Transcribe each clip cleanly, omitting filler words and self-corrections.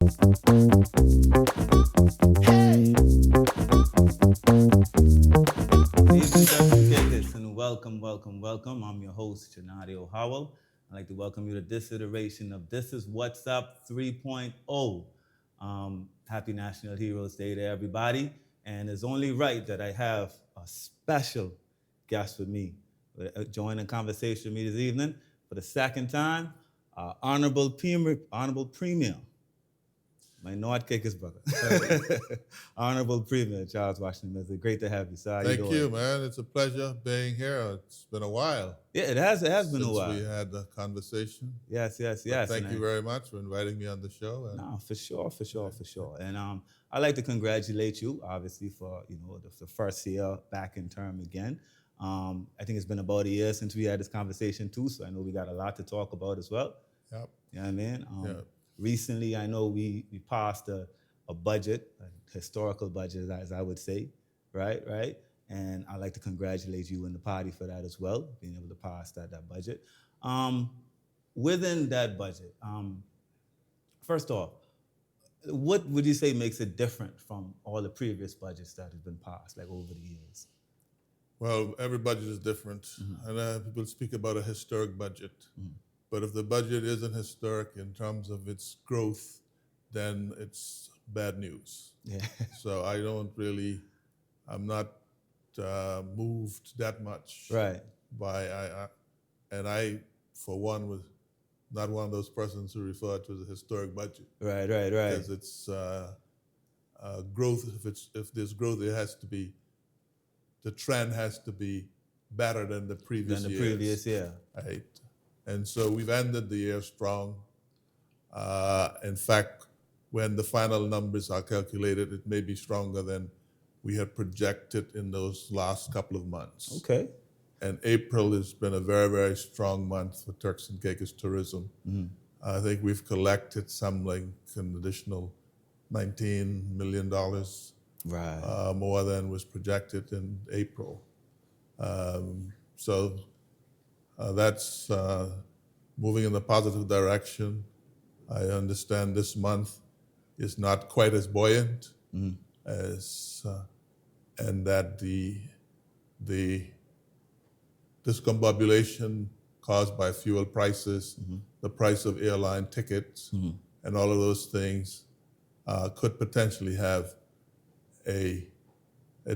And welcome. I'm your host, Honourable. I'd like to welcome you to this iteration of This Is What's Up 3.0. Happy National Heroes Day to everybody. And it's only right that I have a special guest with me, joining conversation with me this evening for the second time, Honourable Premier. My Nord Kickers brother. Honourable Premier Charles Washington Misick. Great to have you, sir. Thank you, man. It's a pleasure being here. It's been a while. Yeah, it has been a while. Since we had the conversation. Yes. Thank you very much for inviting me on the show. No, for sure. And I'd like to congratulate you, obviously, for the first year back in term again. I think it's been about a year since we had this conversation too, so I know we got a lot to talk about as well. Yep. You know what I mean? Yep. Recently, I know we passed a budget, a historical budget, as I would say, right? And I'd like to congratulate you and the party for that as well, being able to pass that budget. Within that budget, first off, what would you say makes it different from all the previous budgets that have been passed, like over the years? Well, every budget is different. Mm-hmm. And people speak about a historic budget. Mm-hmm. But if the budget isn't historic in terms of its growth, then it's bad news. Yeah. So I'm not moved that much. Right. I, for one, was not one of those persons who refer to as a historic budget. Right. Because it's growth. If there's growth, the trend has to be better than the previous year. Right. And so we've ended the year strong. In fact, when the final numbers are calculated, it may be stronger than we had projected in those last couple of months. Okay. And April has been a very, very strong month for Turks and Caicos tourism. Mm-hmm. I think we've collected an additional $19 million, right, more than was projected in April. So that's moving in the positive direction. I understand this month is not quite as buoyant as, and that the discombobulation caused by fuel prices, the price of airline tickets, and all of those things could potentially have a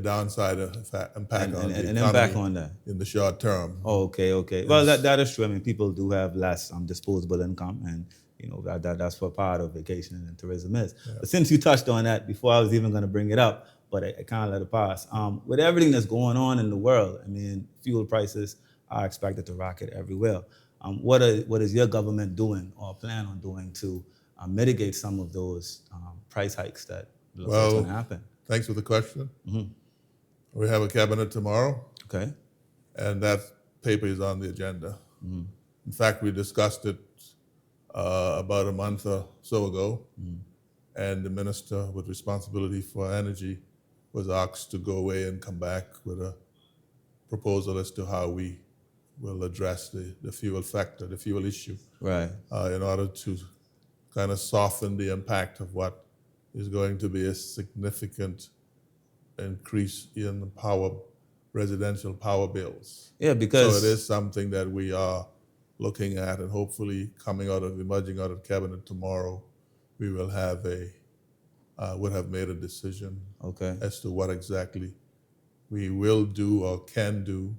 downside impact on the economy in the short term. Oh, okay. Well, that is true. I mean, people do have less disposable income, and that's what part of vacationing and tourism is. Yeah. But since you touched on that before, I was even going to bring it up, but I can't let it pass. With everything that's going on in the world, I mean, fuel prices are expected to rocket everywhere. What is your government doing or plan on doing to mitigate some of those price hikes that look like it's going to happen? Thanks for the question. Mm-hmm. We have a cabinet tomorrow. Okay. And that paper is on the agenda. Mm-hmm. In fact, we discussed it about a month or so ago. Mm-hmm. And the minister with responsibility for energy was asked to go away and come back with a proposal as to how we will address the fuel factor, the fuel issue. Right. In order to kind of soften the impact of what is going to be a significant increase in residential power bills. Yeah, because so it is something that we are looking at, and hopefully emerging out of cabinet tomorrow, we will would have made a decision as to what exactly we will do or can do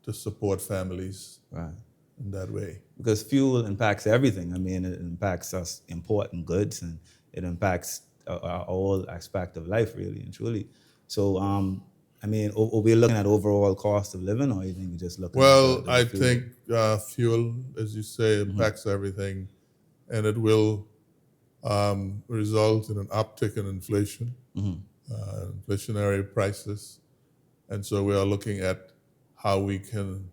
to support families in that way. Because fuel impacts everything. I mean, it impacts us importing goods, and it impacts all aspect of life, really and truly. So, I mean, are we looking at overall cost of living, or you think you're just looking at I think fuel, as you say, impacts everything, and it will result in an uptick in inflation, inflationary prices. And so we are looking at how we can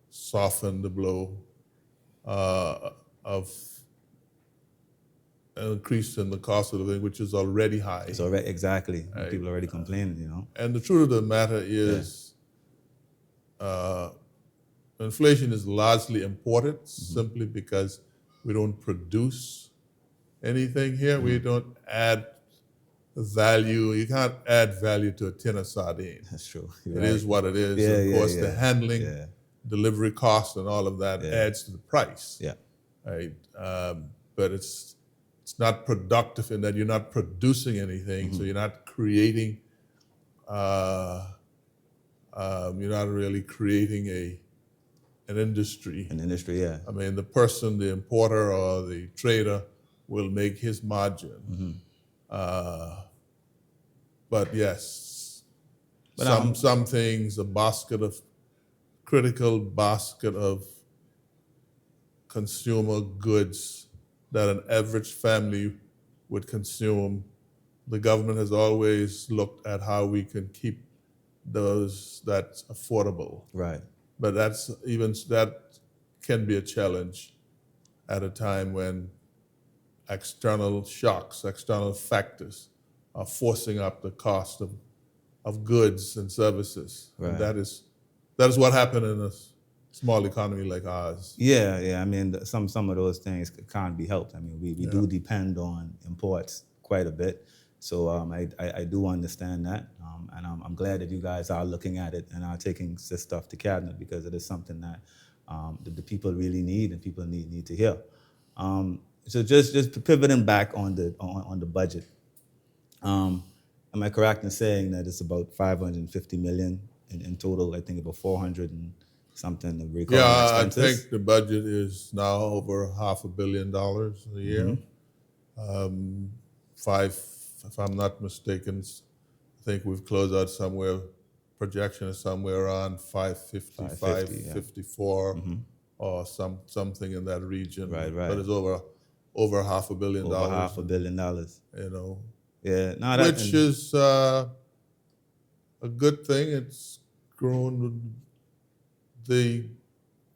soften the blow of an increase in the cost of living, which is already high. It's already, exactly. Right. People are already complaining, And the truth of the matter is, inflation is largely imported simply because we don't produce anything here. We don't add value. You can't add value to a tin of sardine. That's true. It is what it is. Yeah, Of course, the yeah. handling, Yeah. delivery cost, and all of that adds to the price. Yeah. Right? But it's not productive in that you're not producing anything, so you're not creating. You're not really creating an industry. An industry, yeah. I mean, the person, the importer or the trader, will make his margin. But yes, some things, critical basket of consumer goods that an average family would consume, the government has always looked at how we can keep that's affordable. Right. But that can be a challenge at a time when external shocks, external factors are forcing up the cost of goods and services. Right. And that is what happened in a small economy like ours. Yeah, yeah. I mean, some of those things can't be helped. I mean, we do depend on imports quite a bit. So I do understand that. And I'm glad that you guys are looking at it and are taking this stuff to cabinet, because it is something that the people really need and people need to hear. So just pivoting back on the budget. Am I correct in saying that it's about 550 million in total? I think about 400 and something of recurring expenses. I think the budget is now over $500 million a year. If I'm not mistaken, I think we've closed out somewhere. Projection is somewhere around 550, 554, or something in that region. Right. But it's over $500 million. Over $500 million. You know. Yeah. Which is a good thing. It's grown. The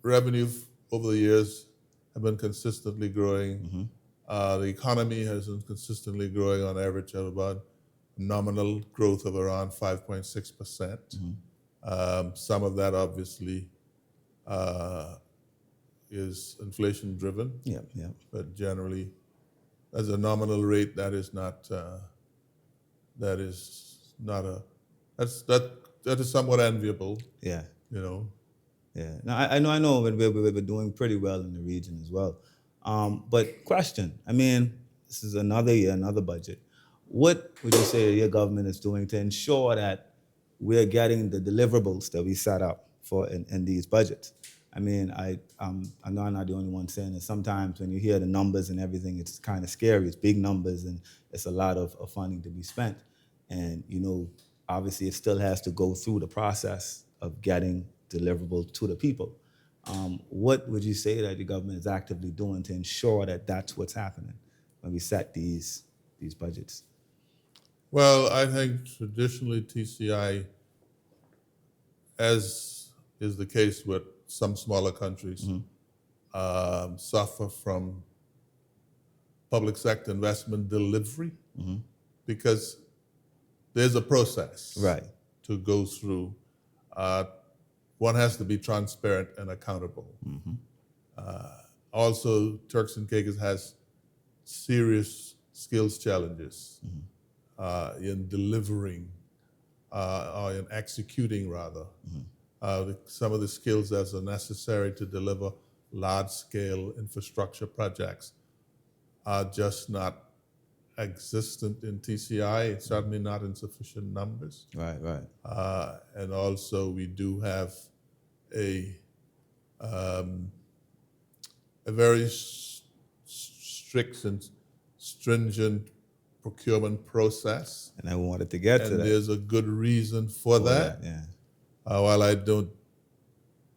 revenue over the years have been consistently growing. The economy has been consistently growing on average at about nominal growth of around 5.6%. Some of that obviously is inflation driven. Yeah. But generally, as a nominal rate, that is somewhat enviable. Yeah. You know. Yeah. Now I know we're doing pretty well in the region as well. But question, I mean, this is another year, another budget. What would you say your government is doing to ensure that we're getting the deliverables that we set up for in these budgets? I mean, I know I'm not the only one saying it. Sometimes when you hear the numbers and everything, it's kind of scary. It's big numbers and it's a lot of funding to be spent. And, obviously it still has to go through the process of getting deliverable to the people. What would you say that the government is actively doing to ensure that that's what's happening when we set these budgets? Well, I think traditionally TCI, as is the case with some smaller countries, suffer from public sector investment delivery because there's a process to go through. One has to be transparent and accountable. Also, Turks and Caicos has serious skills challenges in delivering or in executing, rather. Some of the skills that are necessary to deliver large-scale infrastructure projects are just not existent in TCI, certainly not in sufficient numbers. Right. And also we do have a very strict and stringent procurement process. And I wanted to get to that. And there's a good reason for that. Yeah. While I don't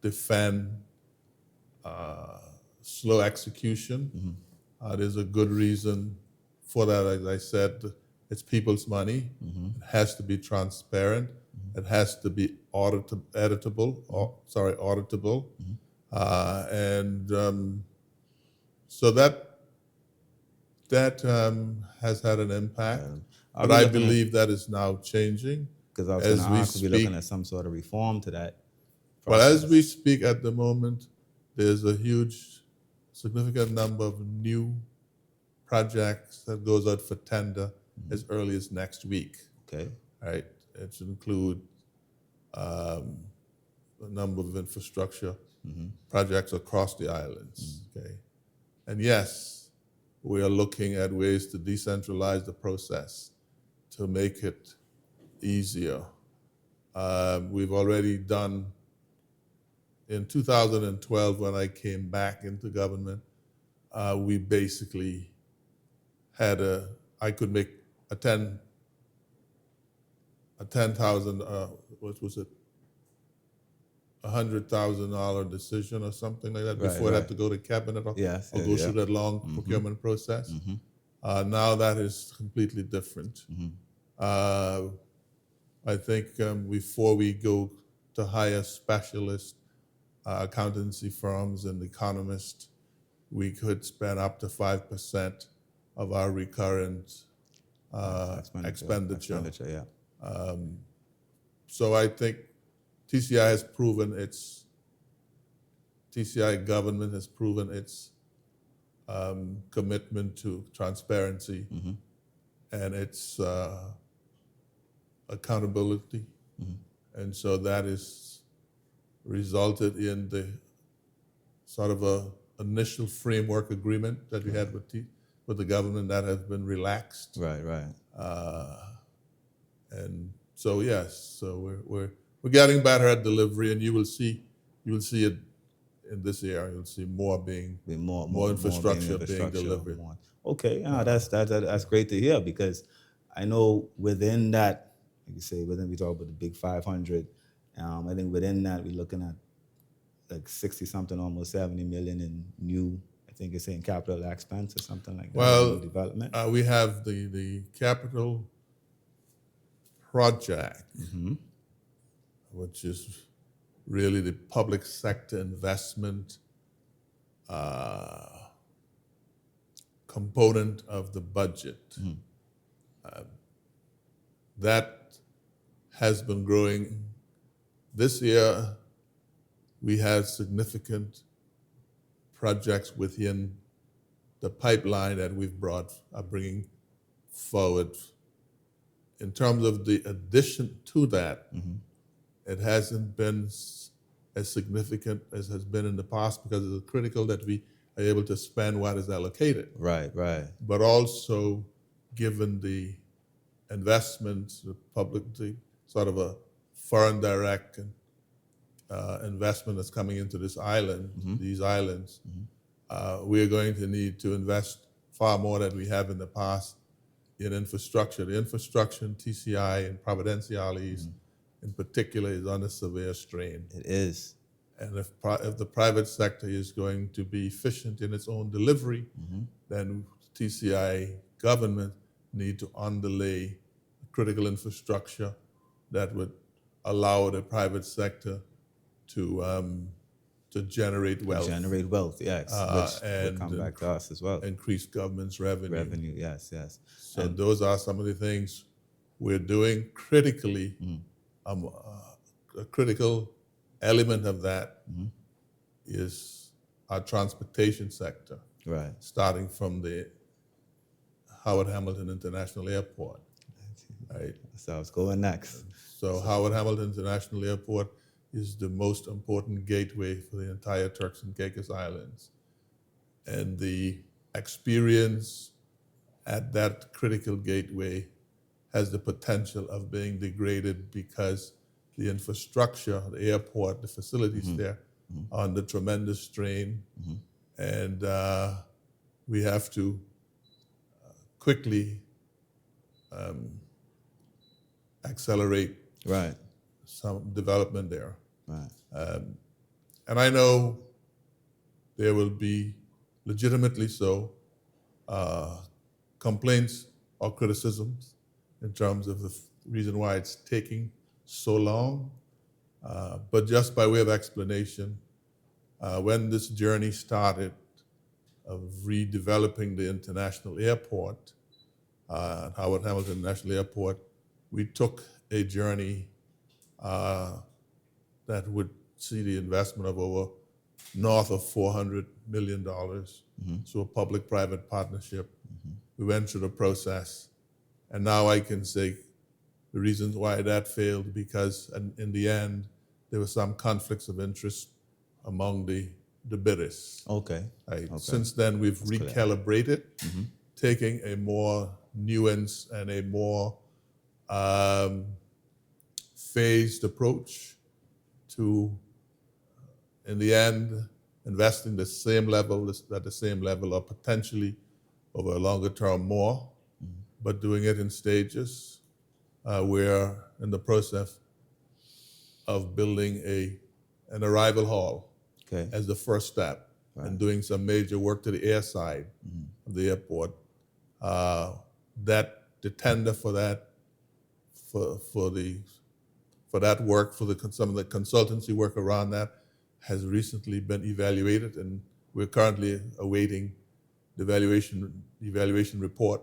defend slow execution, there's a good reason for that. As I said, it's people's money. It has to be transparent. It has to be auditable. So that has had an impact. But I believe that is now changing. Because I was going to ask, we're looking at some sort of reform to that process. Well, as we speak at the moment, there's a significant number of new projects that goes out for tender as early as next week. Okay. Right? It should include a number of infrastructure projects across the islands. Okay, and yes, we are looking at ways to decentralize the process to make it easier. We've already done in 2012 when I came back into government. We basically had I could make a 10,000 what was it, $100,000 decision or something like that before it had to go to cabinet or Yes, go through that long procurement process. Now that is completely different. I think before we go to hire specialist accountancy firms and economists, we could spend up to 5% of our recurrent expenditure. Yeah. So I think TCI government has proven its commitment to transparency and its accountability. And so that has resulted in the sort of a initial framework agreement that we had with the government that has been relaxed. Right. And so yes, so we're getting better at delivery, and you will see it in this year. You'll see more infrastructure being delivered. Okay, that's great to hear, because I know within that, like you say, we talk about the big 500. I think within that we're looking at like 60 something, almost 70 million in new. I think it's saying capital expense or something like that. Well, development. We have the capital project, which is really the public sector investment component of the budget. That has been growing. This year, we had significant projects within the pipeline that are bringing forward. In terms of the addition to that, it hasn't been as significant as has been in the past, because it's critical that we are able to spend what is allocated. Right. But also, given the investments, the sort of a foreign direct investment that's coming into these islands, we are going to need to invest far more than we have in the past in infrastructure. The infrastructure in TCI and Providenciales in particular is under severe strain. It is. And if the private sector is going to be efficient in its own delivery, then TCI government need to underlay critical infrastructure that would allow the private sector to generate wealth. Generate wealth, yes. Which will come back to us as well. Increase government's revenue. Yes. So those are some of the things we're doing. Critically, a critical element of that is our transportation sector. Right. Starting from the Howard Hamilton International Airport. Right. So I was going next. So Howard Hamilton International Airport is the most important gateway for the entire Turks and Caicos Islands. And the experience at that critical gateway has the potential of being degraded because the infrastructure, the airport, the facilities there are under tremendous strain. And we have to quickly accelerate some development there. Right. And I know there will be, legitimately so, complaints or criticisms in terms of the reason why it's taking so long. But just by way of explanation, when this journey started of redeveloping the international airport, Howard Hamilton International Airport, we took a journey that would see the investment of over north of $400 million. So a public-private partnership We went through the process, and now I can say the reasons why that failed, because in the end, there were some conflicts of interest among the bidders. Okay. Right. Okay. Since then, we've That's clear. recalibrated, taking a more nuanced and a more phased approach to, in the end, investing the same level at the same level, or potentially over a longer term more, but doing it in stages. We're in the process of building an arrival hall Okay. as the first step, and doing some major work to the air side of the airport. The tender for that, for that work, some of the consultancy work around that, has recently been evaluated, and we're currently awaiting the evaluation report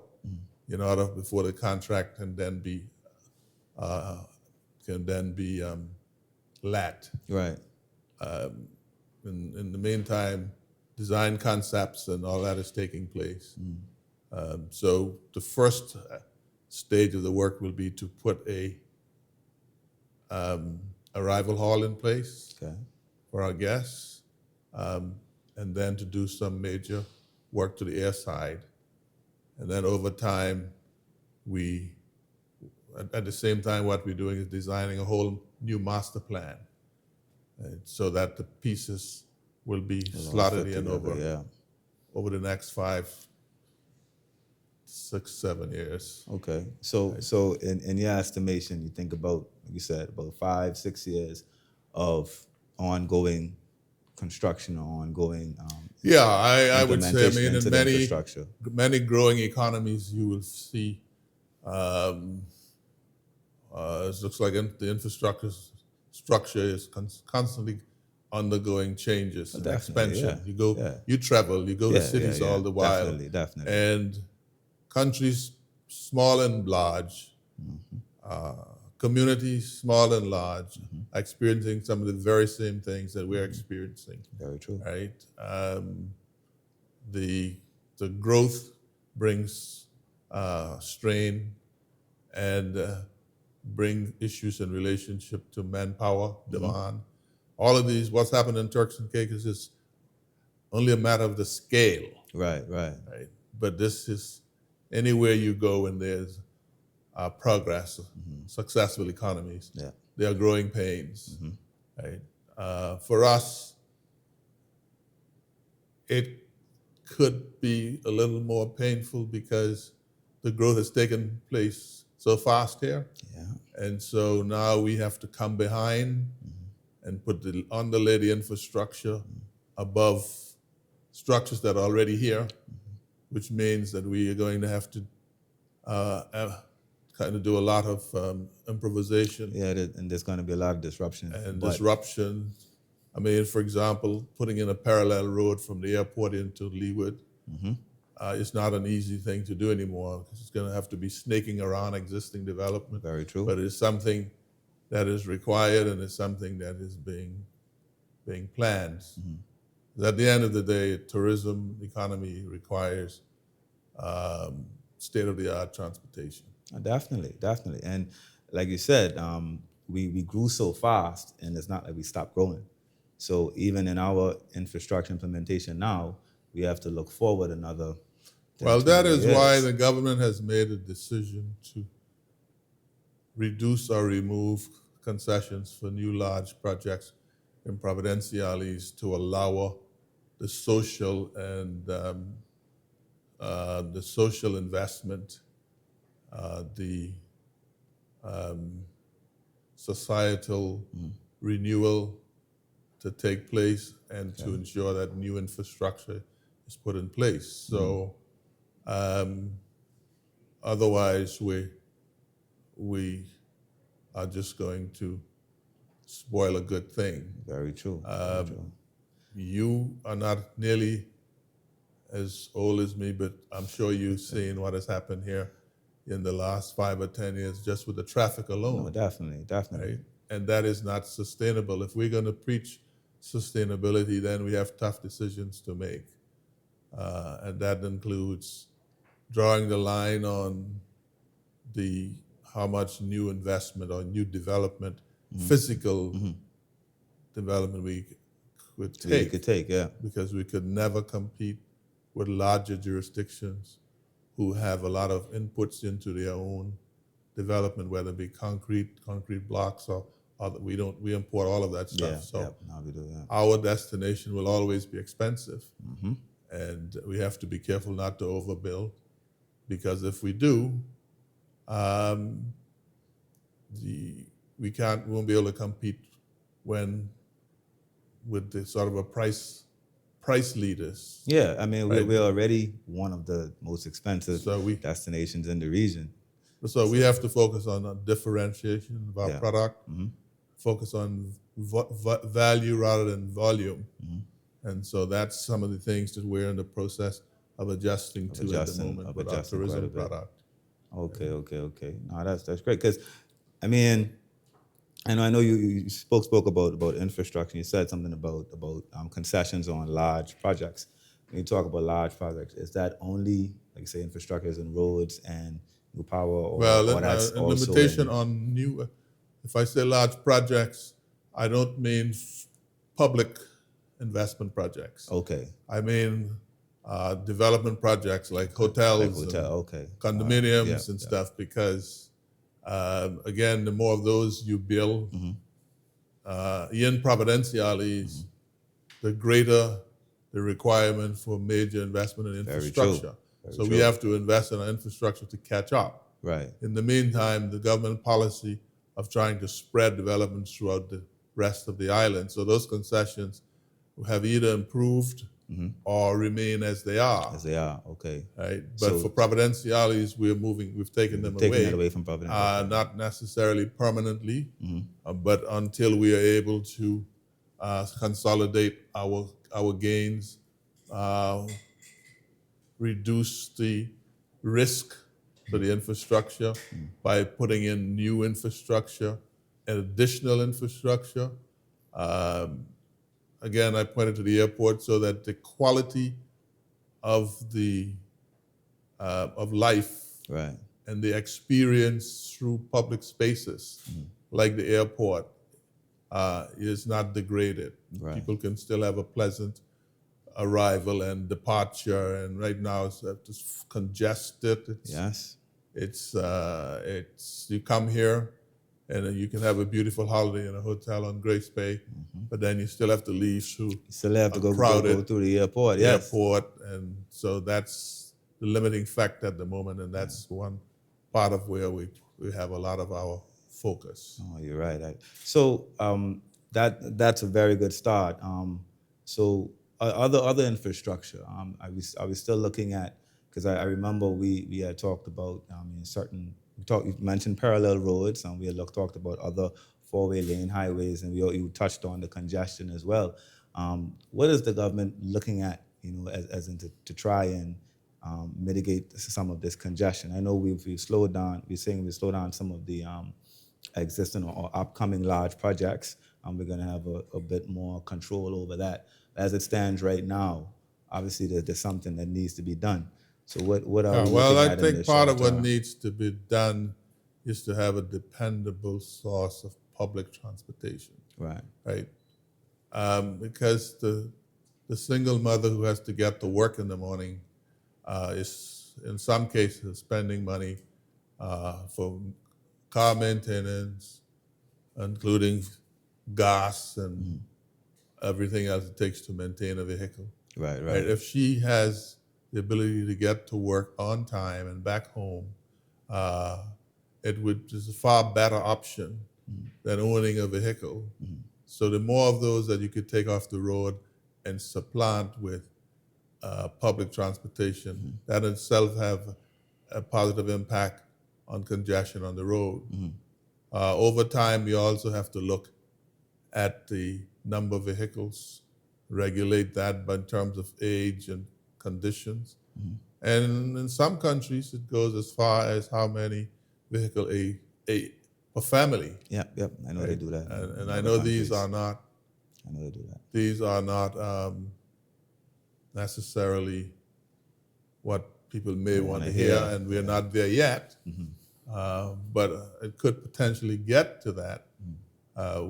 in order before the contract can then be let. Right. In the meantime, design concepts and all that is taking place. So the first stage of the work will be to put a arrival hall in place for our guests, and then to do some major work to the air side. And then over time, at the same time, what we're doing is designing a whole new master plan, so that the pieces will be slotted in over the next 5, 6, 7 years. Okay. So in your estimation, you think about, like you said, about 5, 6 years of ongoing construction or ongoing I would say, implementation into the in infrastructure. many growing economies, you will see it looks like the infrastructure is constantly undergoing changes and expansion. You travel, you go to cities all the while. Definitely. And countries, small and large, communities, small and large, are experiencing some of the very same things that we're experiencing. Very true. Right? The growth brings strain and bring issues in relationship to manpower, demand. All of these, what's happened in Turks and Caicos is only a matter of the scale. Right. But this is anywhere you go and there's progress, successful economies, there are growing pains. Right? For us, it could be a little more painful because the growth has taken place so fast here. And so now we have to come behind and underlay the infrastructure above structures that are already here, which means that we are going to have to kind of do a lot of improvisation. And there's going to be a lot of disruption. Disruption. I mean, for example, putting in a parallel road from the airport into Leawood is not an easy thing to do anymore, because it's going to have to be snaking around existing development. Very true. But it's something that is required, and it's something that is being planned. At the end of the day, tourism economy requires state-of-the-art transportation. Definitely. And like you said, we grew so fast, and it's not like we stopped growing. So even in our infrastructure implementation now, we have to look forward another 10, well, that 20 is years. why the government has made a decision to reduce or remove concessions for new large projects in Providenciales to allow the social and the social investment, the societal renewal to take place, and to ensure that new infrastructure is put in place. So otherwise we are just going to spoil a good thing. Very true. You are not nearly as old as me, but I'm sure you've seen what has happened here in the last 5 or 10 years just with the traffic alone. No, definitely. Right? And that is not sustainable. If we're going to preach sustainability, then we have tough decisions to make. And that includes drawing the line on the how much new investment or new development, physical development we could We take, could take, yeah. because we could never compete with larger jurisdictions who have a lot of inputs into their own development, whether it be concrete blocks or we import all of that stuff. Yeah, So yeah. Now we do, yeah. our destination will always be expensive, and we have to be careful not to overbuild, because if we do, we won't be able to compete with the sort of a price leaders. Yeah, I mean, Right. we're already one of the most expensive So destinations in the region. So we have to focus on a differentiation of our Yeah. product, focus on value rather than volume. And so that's some of the things that we're in the process of adjusting to at the moment with our tourism product. Okay. No, that's great, because, I mean, I know you spoke about infrastructure. You said something about concessions on large projects. When you talk about large projects, is that only, like you say, infrastructures and roads and new power, or that's a also limitation on new. If I say large projects, I don't mean public investment projects. Okay. I mean development projects like hotels, and condominiums and stuff, because again, the more of those you build, in providenciales, the greater the requirement for major investment in infrastructure. So we have to invest in our infrastructure to catch up. Right. In the meantime, the government policy of trying to spread development throughout the rest of the island. So those concessions have either improved or remain as they are. As they are, okay. Right. But for providenciales, we've taken them away from Providence. not necessarily permanently, but until we are able to consolidate our gains, reduce the risk to the infrastructure by putting in new infrastructure and additional infrastructure. Again, I pointed to the airport, so that the quality of life, right, and the experience through public spaces like the airport is not degraded. Right. People can still have a pleasant arrival and departure. And right now it's just congested. It's you come here and you can have a beautiful holiday in a hotel on Grace Bay, but then you still have to leave through. You still have to go through the airport. And so that's the limiting factor at the moment, and that's one part of where we have a lot of our focus. Oh, you're right. So that's a very good start. So other infrastructure, are we still looking at? Because I remember we had talked about you mentioned parallel roads, and we had talked about other four-way lane highways, and you touched on the congestion as well. What is the government looking at, as in to try and mitigate some of this congestion? I know we've slowed down. We're saying we slowed down some of the existing or upcoming large projects. We're going to have a bit more control over that. As it stands right now, obviously there's something that needs to be done. So what are we looking at? I think part of what needs to be done is to have a dependable source of public transportation. Right. Because the single mother who has to get to work in the morning is in some cases spending money for car maintenance, including gas and everything else it takes to maintain a vehicle. Right. If she has the ability to get to work on time and back home, is a far better option than owning a vehicle. So the more of those that you could take off the road and supplant with public transportation, that in itself have a positive impact on congestion on the road. Over time, you also have to look at the number of vehicles, regulate that in terms of age and conditions. And in some countries, it goes as far as how many vehicles per family. Yep. I know they do that. And I know these are not. I know they do that. These are not necessarily what people may want wanna to hear, hear, and we're not there yet. But it could potentially get to that,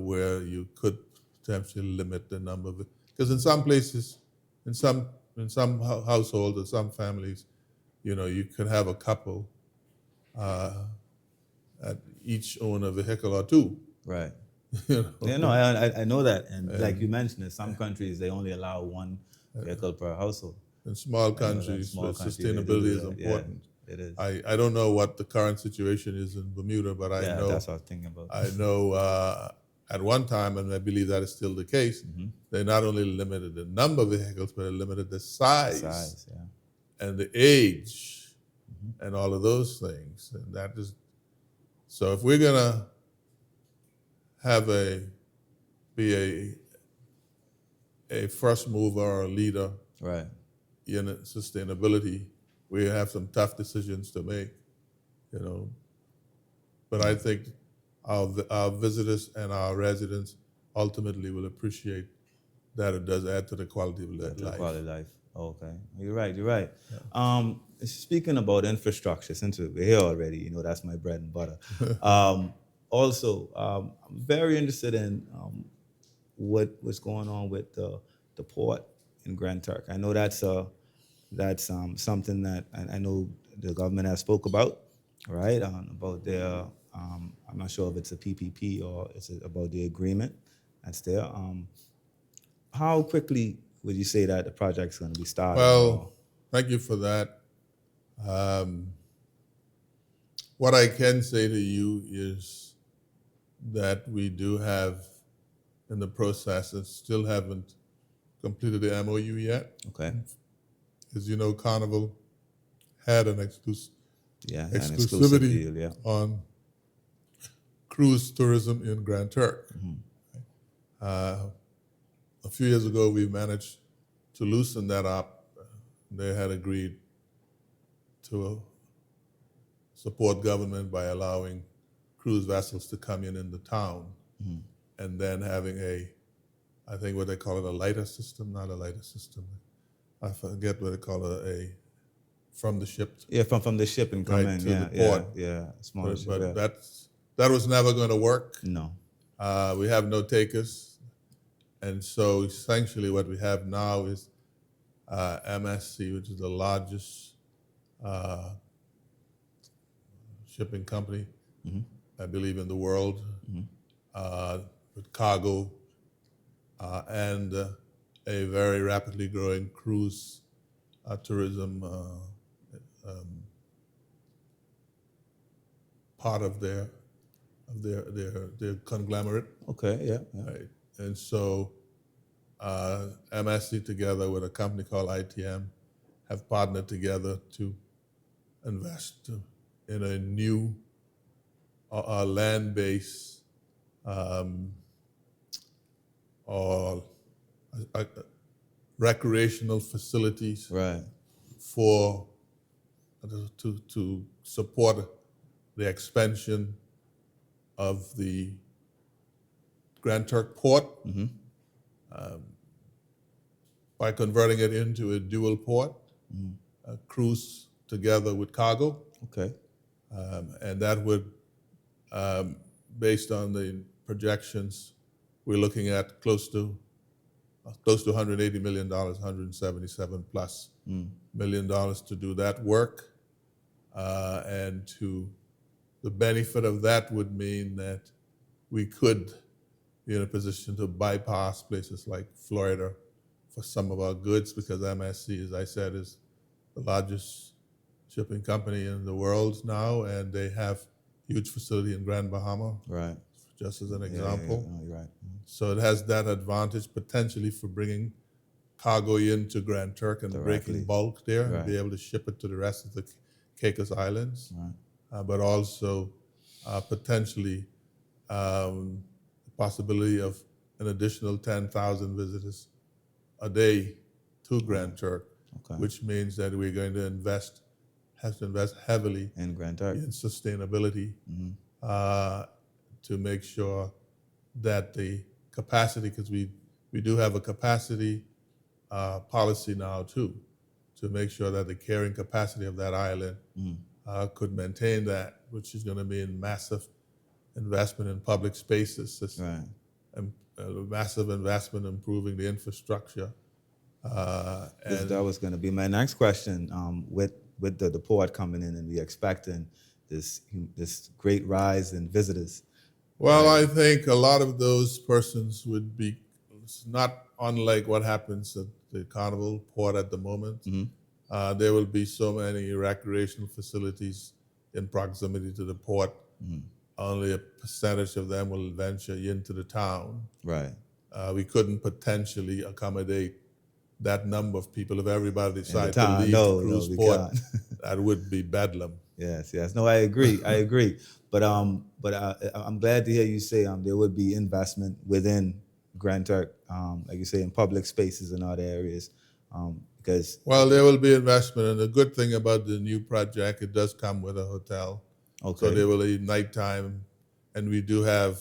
where you could potentially limit the number of it. Because in some places, in some households or some families, you could have a couple at each own a vehicle or two. Right. You know? Yeah, no, I know that, and like you mentioned, in some countries they only allow one vehicle per household. In small I know that in countries, small where countries they do sustainability is that. Yeah, important. it is. I don't know what the current situation is in Bermuda, but I Yeah, know that's what I was thinking about. I know at one time, and I believe that is still the case, they not only limited the number of vehicles, but they limited the size Yeah. and the age and all of those things. And that is, so if we're gonna have be a first mover or a leader Right. in sustainability, we have some tough decisions to make, But I think our visitors and our residents ultimately will appreciate that it does add to the quality of life. Quality of life. Okay, you're right. You're right. Speaking about infrastructure, since we're here already, that's my bread and butter. Also, I'm very interested in what's going on with the port in Grand Turk. I know that's something that I know the government has spoke about, right? About their I'm not sure if it's a PPP or it's about the agreement that's there. How quickly would you say that the project's going to be started? Well, thank you for that. What I can say to you is that we do have in the process and still haven't completed the MOU yet. Okay. As you know, Carnival had an exclusive deal, yeah. on cruise tourism in Grand Turk. A few years ago, we managed to loosen that up. They had agreed to support government by allowing cruise vessels to come in the town, and then having I think what they call it, a lighter system, not a lighter system. I forget what they call it, from the ship. Yeah, from the ship and come right in. to Yeah, the port. yeah. Smaller ship. But that was never going to work. No. We have no takers. And so essentially what we have now is MSC, which is the largest shipping company, I believe, in the world, with cargo and a very rapidly growing cruise tourism part of their conglomerate. Okay, yeah. Right. And so MSC, together with a company called ITM, have partnered together to invest in a new land-based or recreational facilities, Right. for to support the expansion of the Grand Turk port, by converting it into a dual port, cruise together with cargo. Okay. And that would, based on the projections, we're looking at close to $180 million, $177 plus million to do that work. And the benefit of that would mean that we could be in a position to bypass places like Florida for some of our goods, because MSC, as I said, is the largest shipping company in the world now, and they have a huge facility in Grand Bahama, right? Just as an example. Yeah, you're right. So it has that advantage potentially for bringing cargo into Grand Turk and breaking bulk there, and be able to ship it to the rest of the Caicos Islands, but also potentially the possibility of an additional 10,000 visitors a day to Grand Turk, which means that we're going to have to invest heavily in Grand Turk, in sustainability, to make sure that the capacity, because we do have a capacity policy now too, to make sure that the carrying capacity of that island could maintain that, which is going to mean massive investment in public spaces, Right. and massive investment in improving the infrastructure. That was going to be my next question. With the port coming in, and we expecting this great rise in visitors. Well, I think a lot of those persons would be, it's not unlike what happens at the Carnival Port at the moment. There will be so many recreational facilities in proximity to the port. Only a percentage of them will venture into the town. Right. We couldn't potentially accommodate that number of people if everybody decided to town, leave no, the cruise we port. can't. That would be bedlam. Yes. No, I agree. But I'm glad to hear you say there would be investment within Grand Turk, like you say, in public spaces and other areas, because. Well, there will be investment, and the good thing about the new project, it does come with a hotel. Okay. So there will be nighttime, and we do have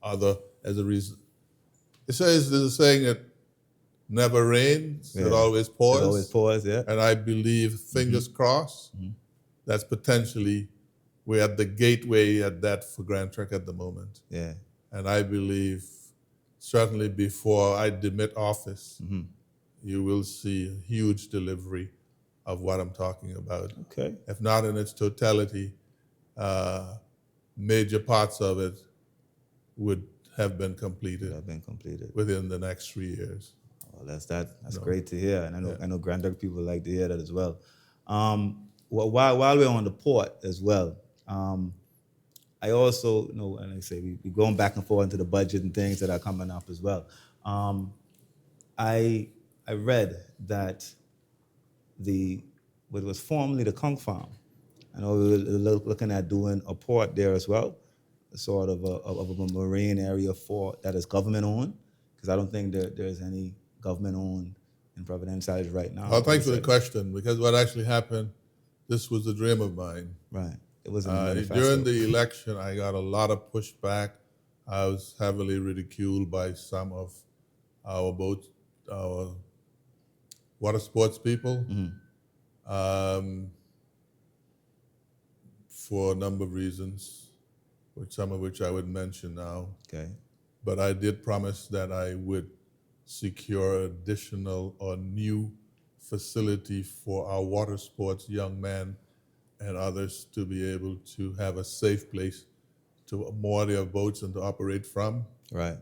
other, as a reason. It says, there's a saying that never rains, it always pours. It always pours, yeah. And I believe, fingers crossed, that's potentially, we're at the gateway at that for Grand Trek at the moment. Yeah. And I believe, certainly before I demit office, you will see a huge delivery of what I'm talking about. Okay. If not in its totality, major parts of it would have been completed. Within the next 3 years. Well, that's great to hear, and I know Grand Turk people like to hear that as well. Well, while we're on the port as well, I also know, and like I say, we going back and forth into the budget and things that are coming up as well. I read that what was formerly the Kung Farm, I know we were looking at doing a port there as well, sort of a marine area that is government owned, because I don't think there's any government owned in Providence Island right now. Well, thanks for the question, because what actually happened, this was a dream of mine. Right. It was in the manifesto. During the election, I got a lot of pushback. I was heavily ridiculed by some of our water sports people. For a number of reasons, some of which I would mention now. Okay. But I did promise that I would secure additional or new facility for our water sports young men and others to be able to have a safe place to moor their boats and to operate from. Right.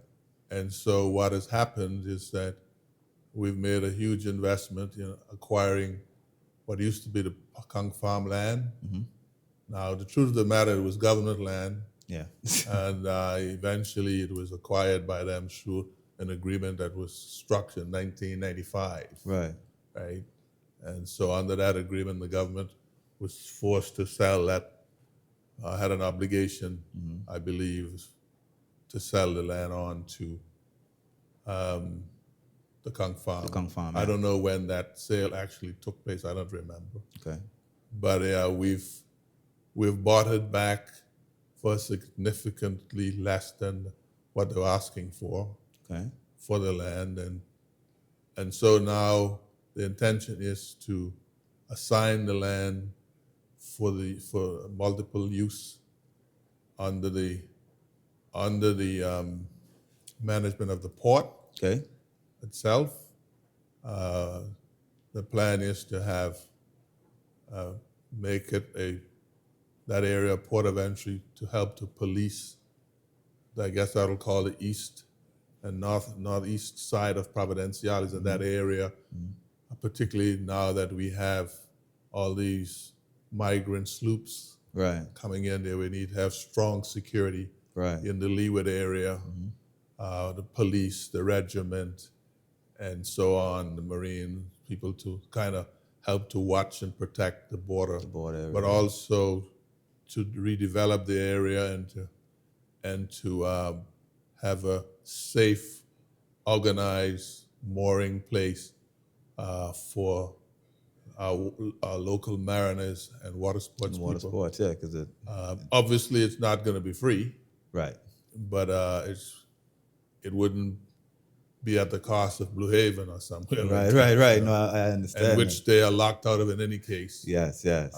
And so what has happened is that we've made a huge investment in acquiring what used to be the Kung Farm land. Now, the truth of the matter, it was government land. Yeah. And eventually it was acquired by them through an agreement that was struck in 1995. Right. Right. And so under that agreement, the government was forced to sell that, had an obligation, I believe, to sell the land on to the Kung Farm. The Kung Farm. I don't know when that sale actually took place. I don't remember. Okay. But we've bought it back for significantly less than what they were asking for. Okay. For the land, and so now the intention is to assign the land for multiple use under the management of the port. Okay. Itself. The plan is to have make it that area a port of entry to help to police. I guess that'll call the east and northeast side of Providenciales in that area, particularly now that we have all these migrant sloops coming in there. We need to have strong security in the leeward area, the police, the regiment, and so on, the Marine people to kind of help to watch and protect the border area. But also to redevelop the area and to have a safe, organized mooring place for our local mariners and water sports people. Water sports, yeah, because obviously it's not going to be free, right? But it wouldn't be at the cost of Blue Haven or somewhere like Right, that. right, right. you No, know, I understand. and which they are locked out of in any case. Yes, yes.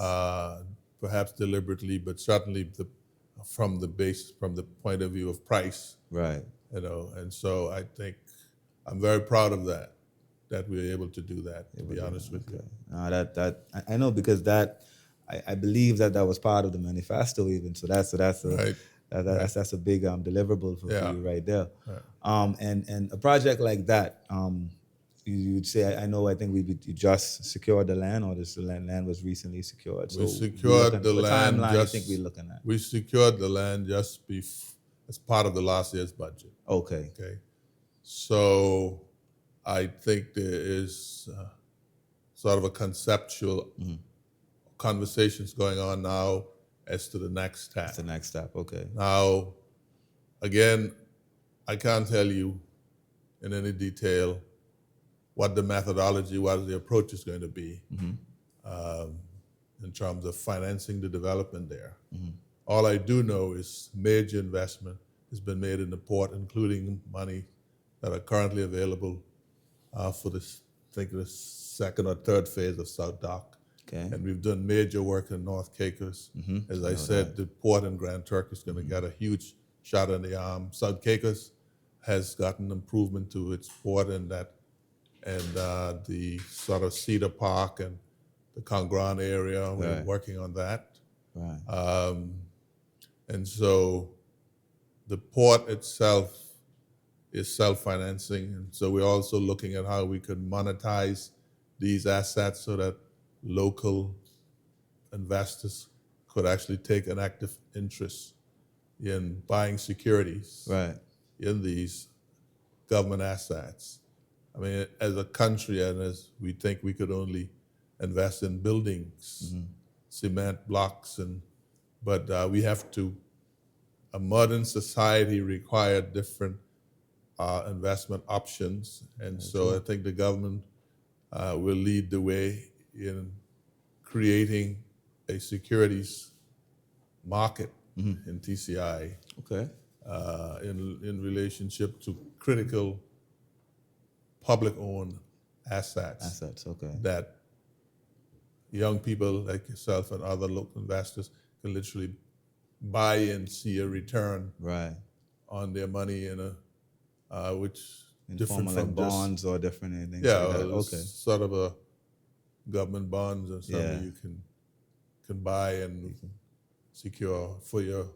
Perhaps deliberately, but certainly from the point of view of price, Right. and so I think I'm very proud of that we were able to do that, to be honest with you. No, I know because I believe that was part of the manifesto even. So that's Right. that's a big deliverable for Yeah. you right there. Right. And a project like that, you'd say I think you just secured the land, or this land was recently secured. So We secured the what land. timeline you think we're looking at? We secured the land just as part of the last year's budget. Okay. Okay. So I think there is sort of a conceptual conversations going on now as to the next step. That's the next step. Okay. Now, again, I can't tell you in any detail what the methodology, what the approach is going to be in terms of financing the development there. All I do know is major investment has been made in the port, including money that are currently available for this, I think, the second or third phase of South Dock. Okay. And we've done major work in North Caicos. As I said, the port in Grand Turk is going to get a huge shot in the arm. South Caicos has gotten improvement to its port and the sort of Cedar Park and the Congron area. We're working on that. Right. And so the port itself is self-financing. And so we're also looking at how we could monetize these assets so that local investors could actually take an active interest in buying securities in these government assets. I mean, as a country, and as we think we could only invest in buildings, cement blocks, but we have to. A modern society required different investment options, and so I think the government will lead the way in creating a securities market in TCI. Okay. In relationship to critical public-owned assets. Assets. Okay. That young people like yourself and other local investors can literally buy and see a return on their money in a which in different form of from like bonds or different anything. Yeah, like that. Okay. Sort of a government bonds or something you can buy and secure for yourself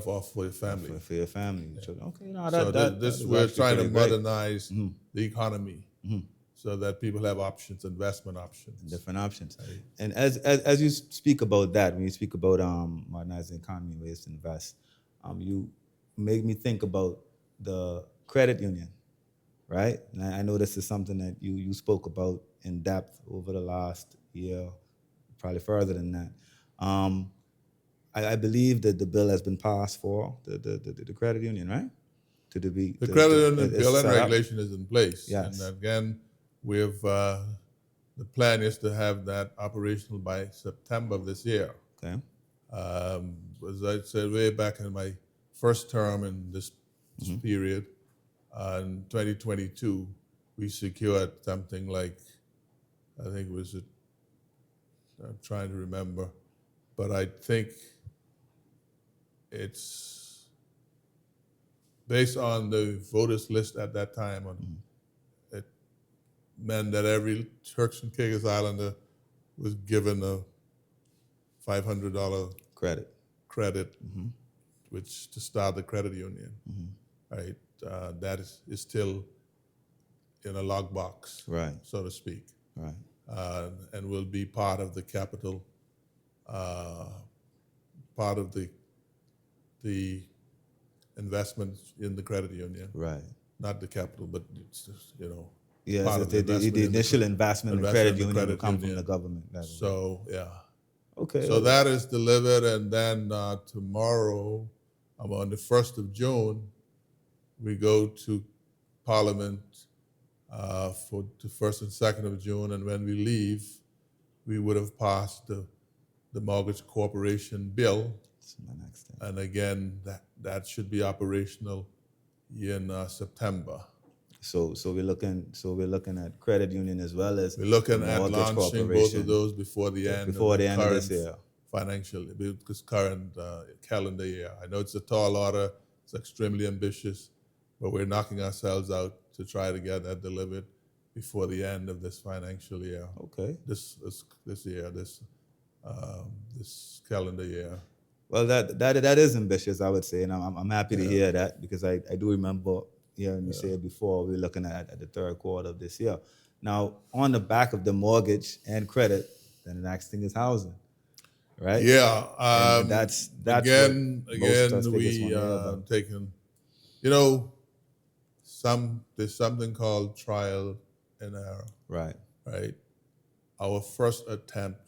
or for your family. For your family. Okay. No, we're trying to modernize the economy so that people have options, investment options. Different options. Right. And as you speak about that, when you speak about modernizing the economy, ways to invest, you make me think about the credit union, right? And I know this is something that you spoke about in depth over the last year, probably further than that. I believe that the bill has been passed for the credit union, right? The credit union bill and regulation is in place. Yes. And again, we've the plan is to have that operational by September of this year. Okay. As I said way back in my first term in this period, in 2022, we secured something like, I think I'm trying to remember, but I think it's based on the voters list at that time. It meant that every Turks and Caicos Islander was given a $500 credit, which to start the credit union. Right, that is still in a lockbox, right, so to speak, right, and will be part of the capital, part of the investments in the credit union, right, not the capital, but it's just, part the initial investment in the credit union will come from the government level. So yeah, okay. So that is delivered, and then tomorrow, on the 1st of June. We go to Parliament for the 1st and 2nd of June, and when we leave, we would have passed the Mortgage Corporation Bill. That's my next thing. And again, that should be operational in September. So we're looking at credit union as well as We're looking the at mortgage launching both of corporation those before the end of before the the end of this current year. financial, because current calendar year. I know it's a tall order, it's extremely ambitious, but we're knocking ourselves out to try to get that delivered before the end of this financial year. Okay. This year, this calendar year. Well, that is ambitious, I would say, and I'm happy to hear that, because I do remember hearing you say it before. We're looking at the third quarter of this year. Now, on the back of the mortgage and credit, then the next thing is housing, right? Yeah, And that's what most of us figures we want to hear about. taken, there's something called trial and error, Right. right? Our first attempt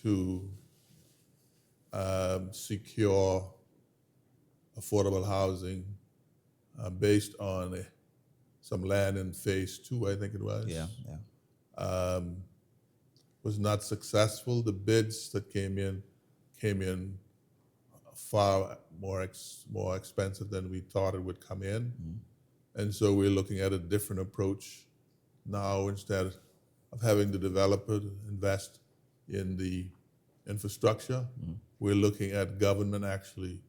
to secure affordable housing based on some land in phase 2, I think it was. Yeah. Was not successful. The bids that came in far more expensive than we thought it would come in. And so we're looking at a different approach now. Instead of having the developer invest in the infrastructure, we're looking at government actually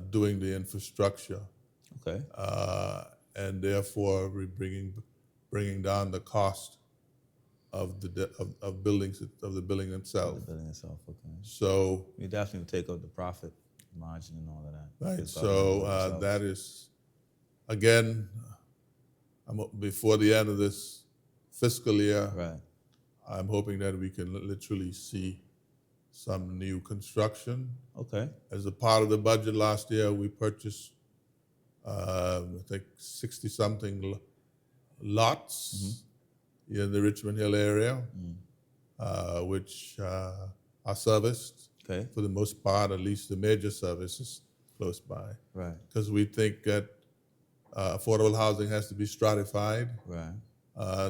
doing the infrastructure. Okay. And therefore we're bringing down the cost of the buildings, of the building themselves. The building itself. Okay. So We definitely take up the profit margin and all of that. right. It's So about that is, again, before the end of this fiscal year, right. I'm hoping that we can literally see some new construction. Okay. As a part of the budget last year, we purchased, I think, 60-something lots in the Richmond Hill area, which are serviced. Okay. For the most part, at least the major services close by. Right. Because we think that affordable housing has to be stratified. Right.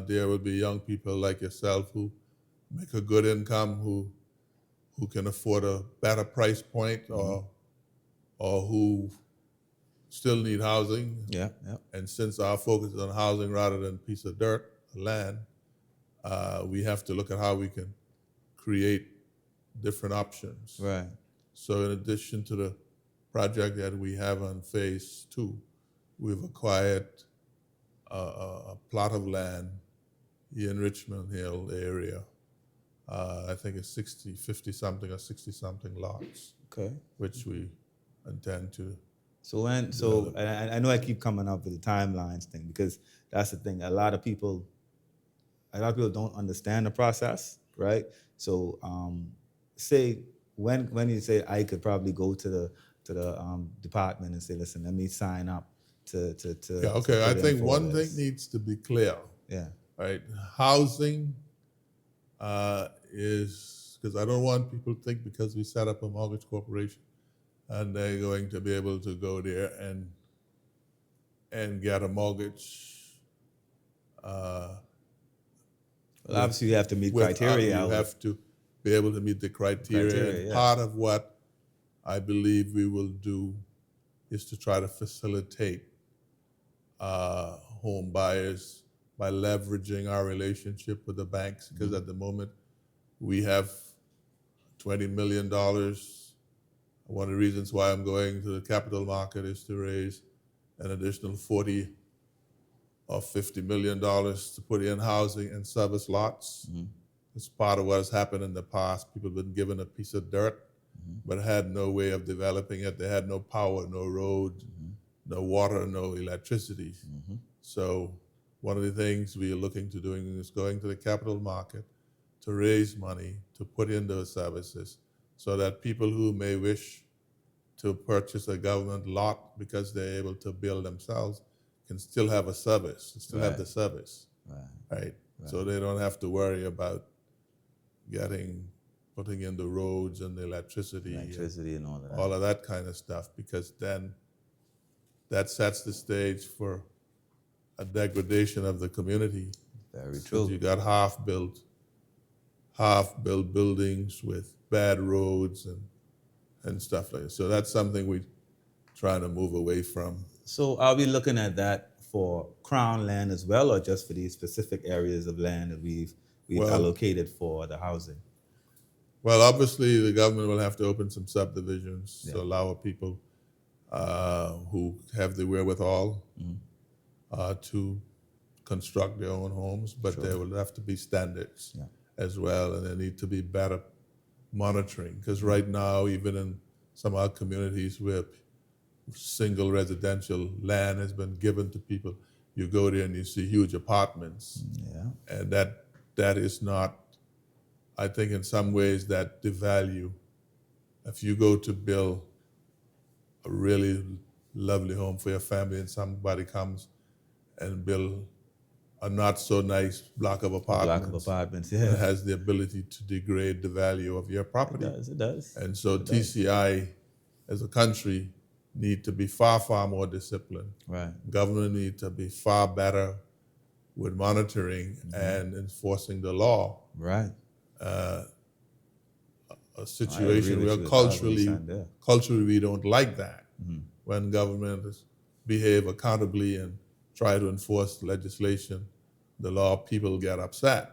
There will be young people like yourself who make a good income, who can afford a better price point, or who still need housing. Yeah. And since our focus is on housing rather than a piece of dirt, land, we have to look at how we can create different options. Right. So in addition to the project that we have on phase 2, we've acquired a plot of land in Richmond Hill area. I think it's 50-something or 60-something lots, Okay. which we intend to. I know I keep coming up with the timelines thing, because that's the thing. A lot of people don't understand the process, right? So say when you say, I could probably go to the department and say, listen, let me sign up to Yeah, okay. I think one thing needs to be clear. Yeah. Right. Housing is, because I don't want people to think because we set up a mortgage corporation and they're going to be able to go there and get a mortgage. Well, obviously you have to meet criteria. You have to be able to meet the criteria. And part of what I believe we will do is to try to facilitate home buyers by leveraging our relationship with the banks, because at the moment we have $20 million. One of the reasons why I'm going to the capital market is to raise an additional $40 or $50 million to put in housing and service lots. It's part of what has happened in the past. People have been given a piece of dirt, but had no way of developing it. They had no power, no road, no water, no electricity. So one of the things we are looking to doing is going to the capital market to raise money to put in those services, so that people who may wish to purchase a government lot because they're able to build themselves can still have a service, have the service, right? So they don't have to worry about putting in the roads and the electricity and all of that kind of stuff, because then that sets the stage for a degradation of the community. Very true. You got half-built buildings with bad roads and stuff like that. So that's something we trying to move away from. So are we looking at that for Crown land as well, or just for these specific areas of land that we've Well, allocated for the housing? Well, obviously, the government will have to open some subdivisions Yeah. to allow people who have the wherewithal to construct their own homes, but Sure. there will have to be standards Yeah. as well, and there need to be better monitoring. Because right now, even in some of our communities where single residential land has been given to people, you go there and you see huge apartments, Yeah. and that is not. I think in some ways that devalue. If you go to build a really lovely home for your family and somebody comes and build a not so nice block of apartments, yeah. it has the ability to degrade the value of your property. It does. And so It does. TCI as a country need to be far, far more disciplined. Right. Government need to be far better with monitoring and enforcing the law. Right. A situation where culturally we don't like that. When governments behave accountably and try to enforce legislation, the law, people get upset.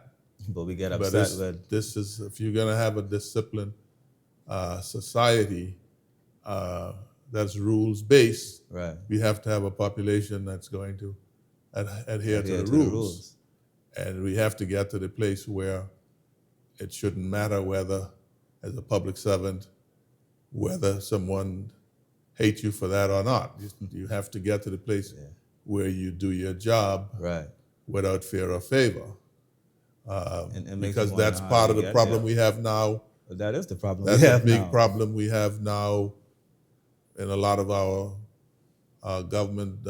But we get upset with this is if you're going to have a disciplined society that's rules based. right. We have to have a population that's going to adhere to the rules, and we have to get to the place where it shouldn't matter whether, as a public servant, whether someone hates you for that or not. You have to get to the place where you do your job right. without fear or favor. And because that's part of the problem we have now. But that is the problem. That's a big problem we have now in a lot of our government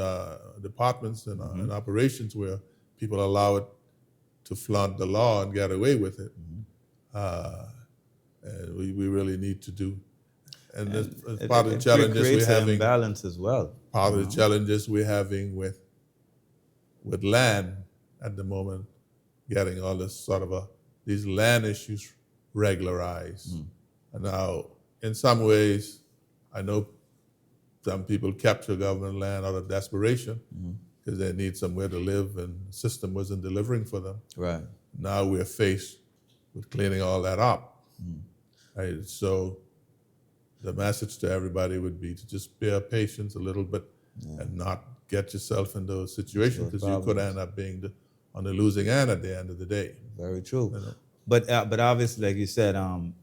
departments and operations, where people allow it to flaunt the law and get away with it. And we really need to do. And as part of the challenges we're having, balance as well. Part of the challenges we're having with land at the moment, getting all this sort of these land issues regularized. And now, in some ways, I know some people capture government land out of desperation because they need somewhere to live, and the system wasn't delivering for them. Right. Now we're faced with cleaning all that up. Right? So the message to everybody would be to just bear patience a little bit and not get yourself in those situations, because you could end up being on the losing end at the end of the day. Very true. You know? But obviously, like you said,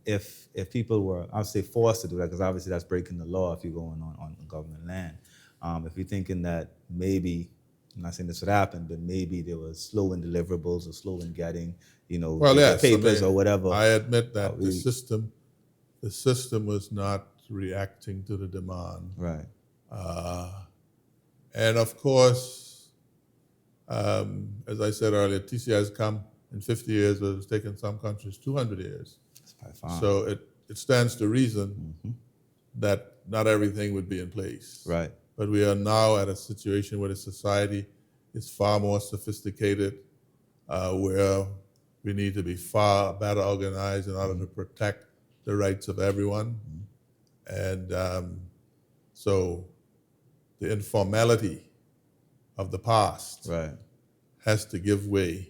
if people were, I'll say, forced to do that, because obviously that's breaking the law if you're going on government land. If you're thinking that maybe, I'm not saying this would happen, but maybe there was slow in deliverables or slow in getting, papers or whatever. I admit that the system was not reacting to the demand. Right. And of course, as I said earlier, TCI has come in 50 years, but it's taken some countries 200 years. That's by far. So it stands to reason that not everything would be in place. Right. But we are now at a situation where the society is far more sophisticated, where we need to be far better organized in order to protect the rights of everyone. And so the informality of the past has to give way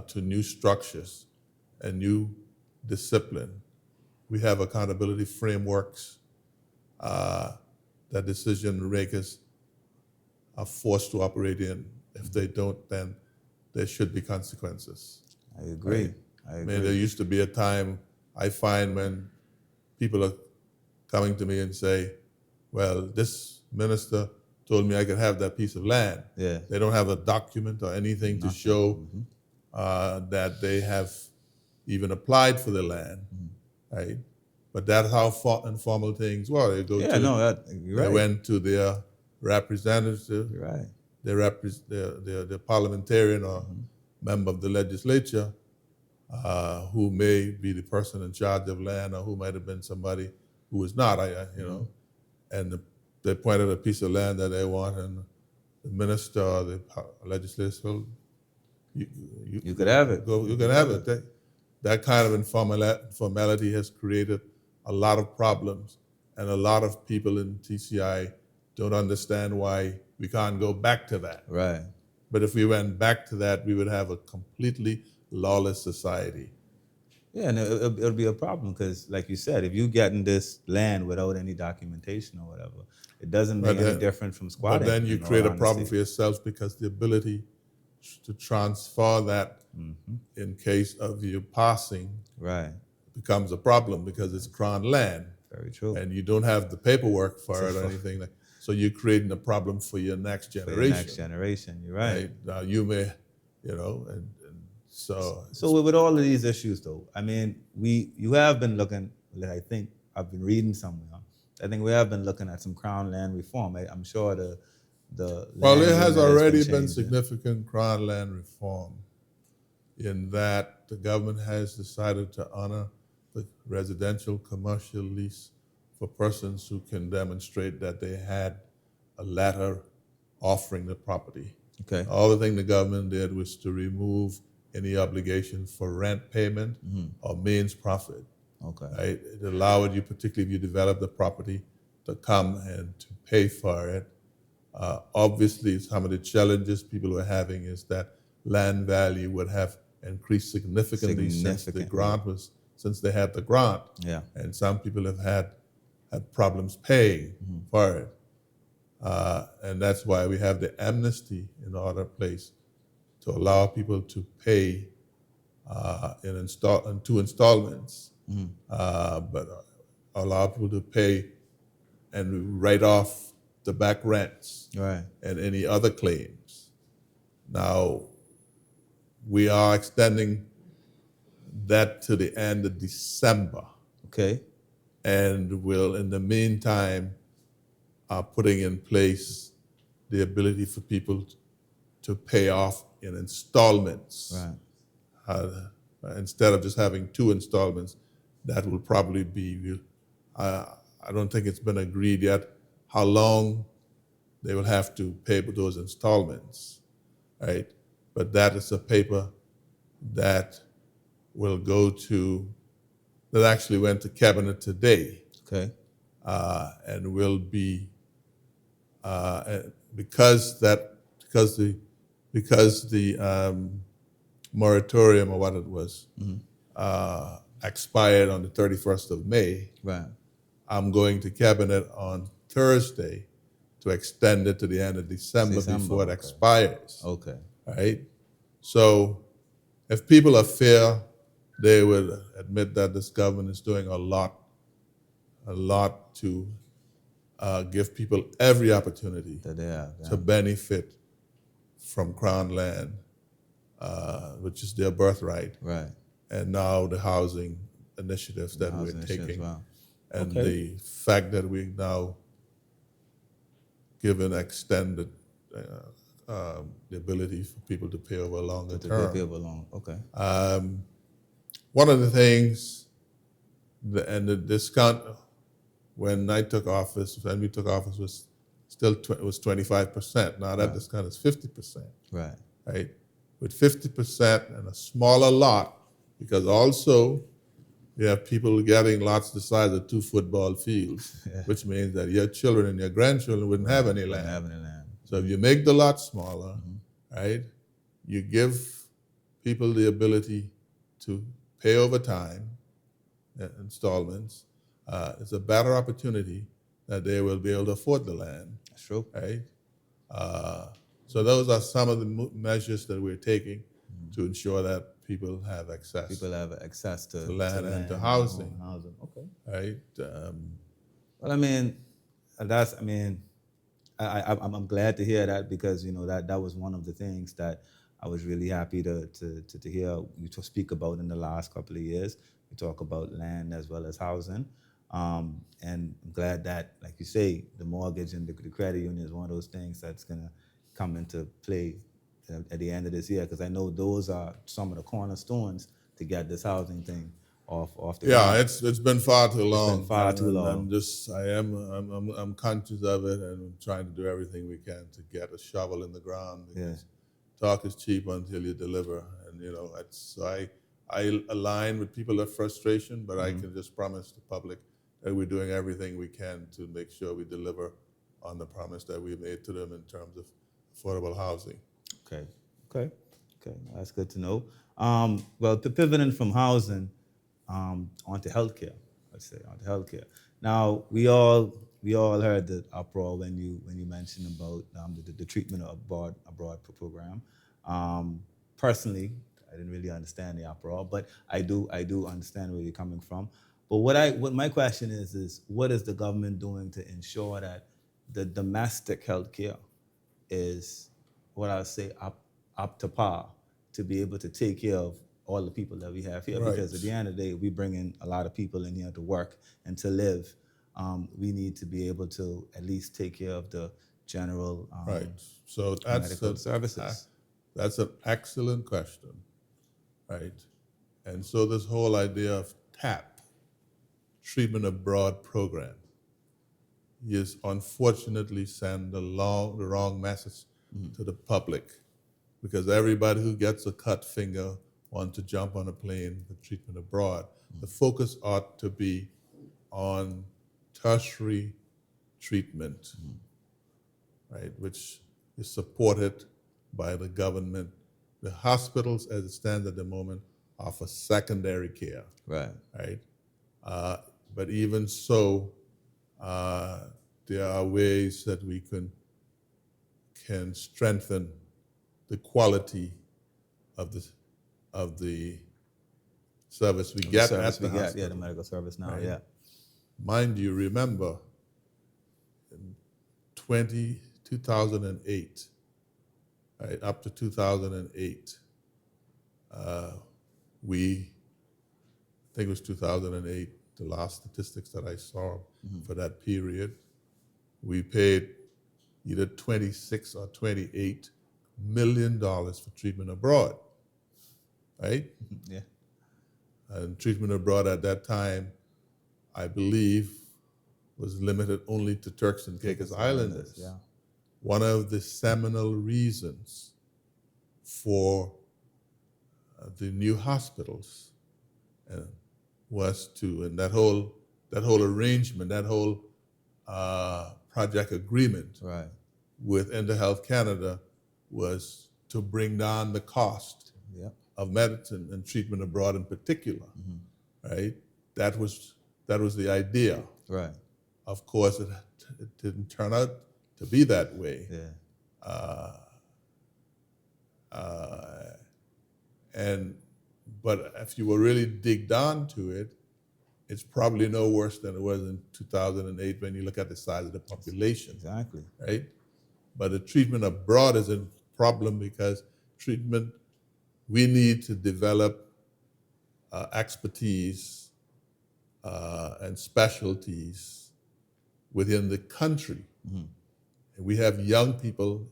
to new structures and new discipline. We have accountability frameworks that decision makers are forced to operate in. If they don't, then there should be consequences. I agree. Right? I mean, there used to be a time, I find, when people are coming to me and say, well, this minister told me I could have that piece of land. Yeah. They don't have a document or anything to show that they have even applied for the land, right? But that's how informal things were. They go they went to their representative, their parliamentarian or member of the legislature, who may be the person in charge of land, or who might have been somebody who was not. And they pointed a piece of land that they want, and the minister or the legislature, you could have it. You can have it. That kind of informality has created a lot of problems And a lot of people in TCI don't understand why we can't go back to that. Right. But if we went back to that, we would have a completely lawless society. Yeah, and it'll be a problem because, like you said, if you getting this land without any documentation or whatever, it doesn't make any different from But squatting. then you in all create a problem honesty. for yourself because the ability to transfer that in case of you passing Right. becomes a problem because it's Crown land Very true. and you don't have the paperwork for it or anything. So you're creating a problem for your next For generation. your next generation, you're right. Now you may, and so. So with all of these issues, though, I mean, you have been looking. I think I've been reading somewhere. I think we have been looking at some Crown land reform. I'm sure the Well, land there has limit already been changing. significant Crown land reform in that the government has decided to honor the residential commercial lease for persons who can demonstrate that they had a letter offering the property. Okay. All the thing the government did was to remove any obligation for rent payment or means profit. Okay. Right? It allowed you, particularly if you develop the property, to come and to pay for it. Obviously, some of the challenges people were having is that land value would have increased significantly since they had the grant. Yeah. And some people have had problems paying for it. And that's why we have the amnesty in order place to allow people to pay in two installments, but allow people to pay and write off the back rents Right. and any other claims. Now, we are extending that to the end of December. Okay. And will, in the meantime, are putting in place the ability for people to pay off in installments. Right. Instead of just having two installments, that will probably be, I don't think it's been agreed yet how long they will have to pay for those installments, right? But that is a paper that will go to, that actually went to cabinet today. Okay. And will be, because the moratorium or what it was expired on the 31st of May. Right. I'm going to cabinet on Thursday to extend it to the end of December before it expires. Okay. Right? So if people are fair, they would admit that this government is doing a lot to give people every opportunity That they have, to benefit from Crown land, which is their birthright. Right. And now the housing initiatives that we're taking. Wow. And the fact that we now given extended the ability for people to pay over a longer term. Pay over long. Okay. One of the things, and the discount when we took office was still was 25%. Now that discount is 50%. Right. Right. With 50% and a smaller lot, because also you have people getting lots the size of 2 football fields, which means that your children and your grandchildren wouldn't have any land. So if you make the lot smaller, right, you give people the ability to pay over time, installments. It's a better opportunity that they will be able to afford the land. That's true. Right? So those are some of the measures that we're taking to ensure that people have access. To land and to housing. Okay. Right? Well, I mean, I'm glad to hear that because that was one of the things that I was really happy to hear you to speak about in the last couple of years. We talk about land as well as housing, and I'm glad that, like you say, the mortgage and the credit union is one of those things that's gonna come into play at the end of this year, because I know those are some of the cornerstones to get this housing thing off the ground. It's been far too long. It's been far too long. I'm conscious of it, and I'm trying to do everything we can to get a shovel in the ground, because talk is cheap until you deliver. And I align with people of frustration, but I can just promise the public and we're doing everything we can to make sure we deliver on the promise that we made to them in terms of affordable housing. Okay, okay, okay. That's good to know. Well, pivoting from housing onto healthcare, let's say onto healthcare. Now we all heard the uproar when you mentioned about the treatment abroad program. Personally, I didn't really understand the uproar, but I do understand where you're coming from. But what my question is what is the government doing to ensure that the domestic healthcare is what I would say up to par to be able to take care of all the people that we have here. Right. Because at the end of the day, we bring in a lot of people in here to work and to live. We need to be able to at least take care of the general Right. So medical services. that's an excellent question, right? And so this whole idea of TAP, treatment abroad program, is unfortunately send the wrong message to the public, because everybody who gets a cut finger wants to jump on a plane for treatment abroad. The focus ought to be on tertiary treatment, right, which is supported by the government. The hospitals, as it stands at the moment, offer secondary care, Right. right? But even so, there are ways that we can strengthen the quality of the service we get Service at the we get, hospital. yeah, the medical service now, Right. yeah. Mind you, remember, in 2008, right, up to 2008, I think it was 2008, the last statistics that I saw for that period, we paid either 26 or 28 million dollars for treatment abroad, right? Yeah. And treatment abroad at that time, I believe, was limited only to Turks and Caicos Islanders. Yeah. One of the seminal reasons for the new hospitals was to, and that whole arrangement, that whole project agreement Right. with InterHealth Canada was to bring down the cost Yeah. of medicine and treatment abroad in particular, right? That was the idea. Right. Of course, it didn't turn out to be that way. Yeah. But if you will really dig down to it, it's probably no worse than it was in 2008 when you look at the size of the population, Exactly. right? But the treatment abroad is a problem because we need to develop expertise and specialties within the country. And we have young people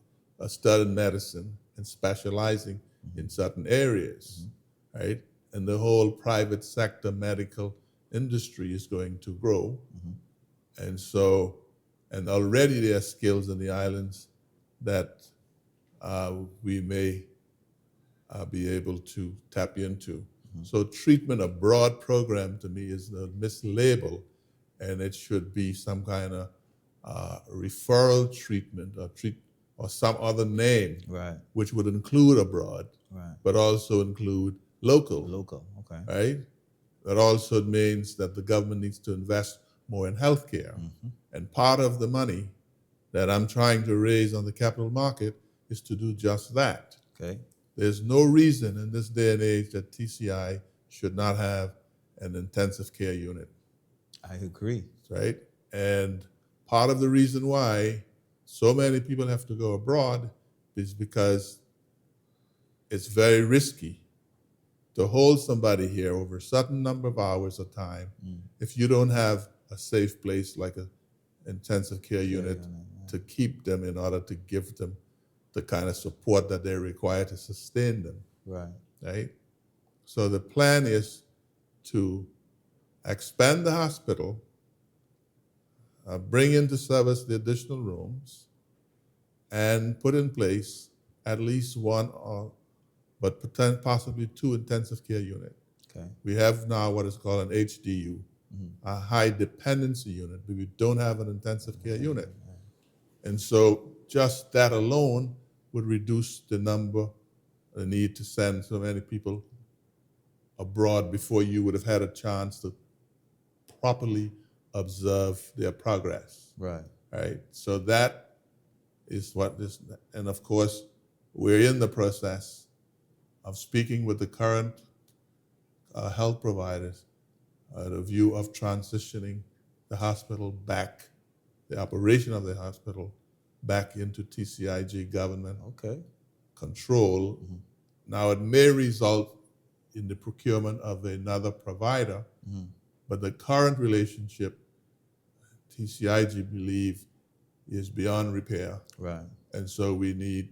studying medicine and specializing in certain areas, right? And the whole private sector medical industry is going to grow. And so, and already there are skills in the islands that we may be able to tap into. So treatment abroad program to me is a mislabel, and it should be some kind of referral treatment or some other name, Right. which would include abroad, Right. but also include local, Local. Okay. right? That also means that the government needs to invest more in healthcare. And part of the money that I'm trying to raise on the capital market is to do just that. Okay. There's no reason in this day and age that TCI should not have an intensive care unit, I agree. right? And part of the reason why so many people have to go abroad is because it's very risky to hold somebody here over a certain number of hours of time if you don't have a safe place like an intensive care unit to keep them in order to give them the kind of support that they require to sustain them, Right. right? So the plan is to expand the hospital, bring into service the additional rooms, and put in place at least one but possibly two intensive care units. Okay. We have now what is called an HDU, a high dependency unit, but we don't have an intensive care unit. And so just that alone would reduce the need to send so many people abroad before you would have had a chance to properly observe their progress. Right. Right. So that is what this, and of course, we're in the process of speaking with the current health providers, the view of transitioning the hospital back, the operation of the hospital back into TCIG government control. Now, it may result in the procurement of another provider, but the current relationship, TCIG believe, is beyond repair. Right. And so we need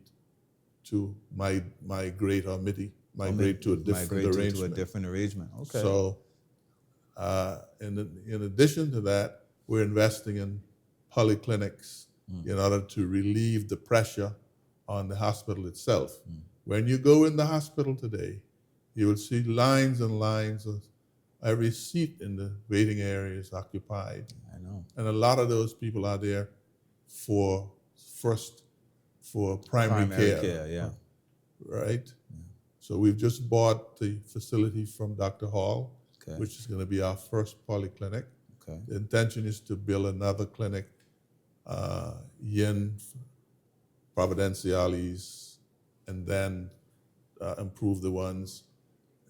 to migrate to a different arrangement. Okay. So in addition to that, we're investing in polyclinics in order to relieve the pressure on the hospital itself. When you go in the hospital today, you will see lines and lines of every seat in the waiting area is occupied. I know. And a lot of those people are there for primary care. Yeah. Right? Yeah. So we've just bought the facility from Dr. Hall, which is going to be our first polyclinic. Okay. The intention is to build another clinic in Providenciales, and then improve the ones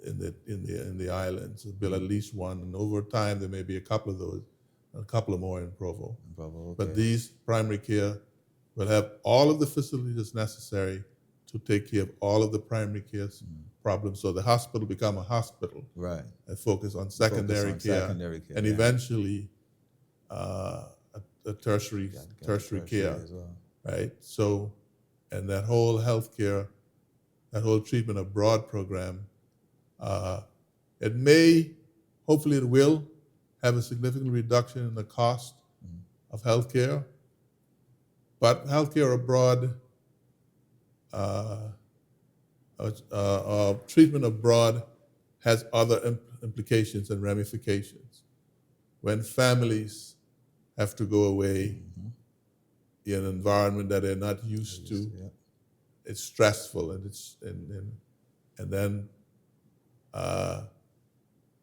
in the islands. Build at least one, and over time there may be a couple of those, a couple of more in Provo. But these primary care will have all of the facilities necessary to take care of all of the primary care problems. So the hospital become a hospital, right, and focus on secondary care, and eventually a tertiary care, as well. right? So, and that whole healthcare, that whole treatment abroad program, it may, hopefully it will, have a significant reduction in the cost of healthcare. But healthcare abroad, treatment abroad has other implications and ramifications. When families have to go away in an environment that they're not used to, it's stressful, and then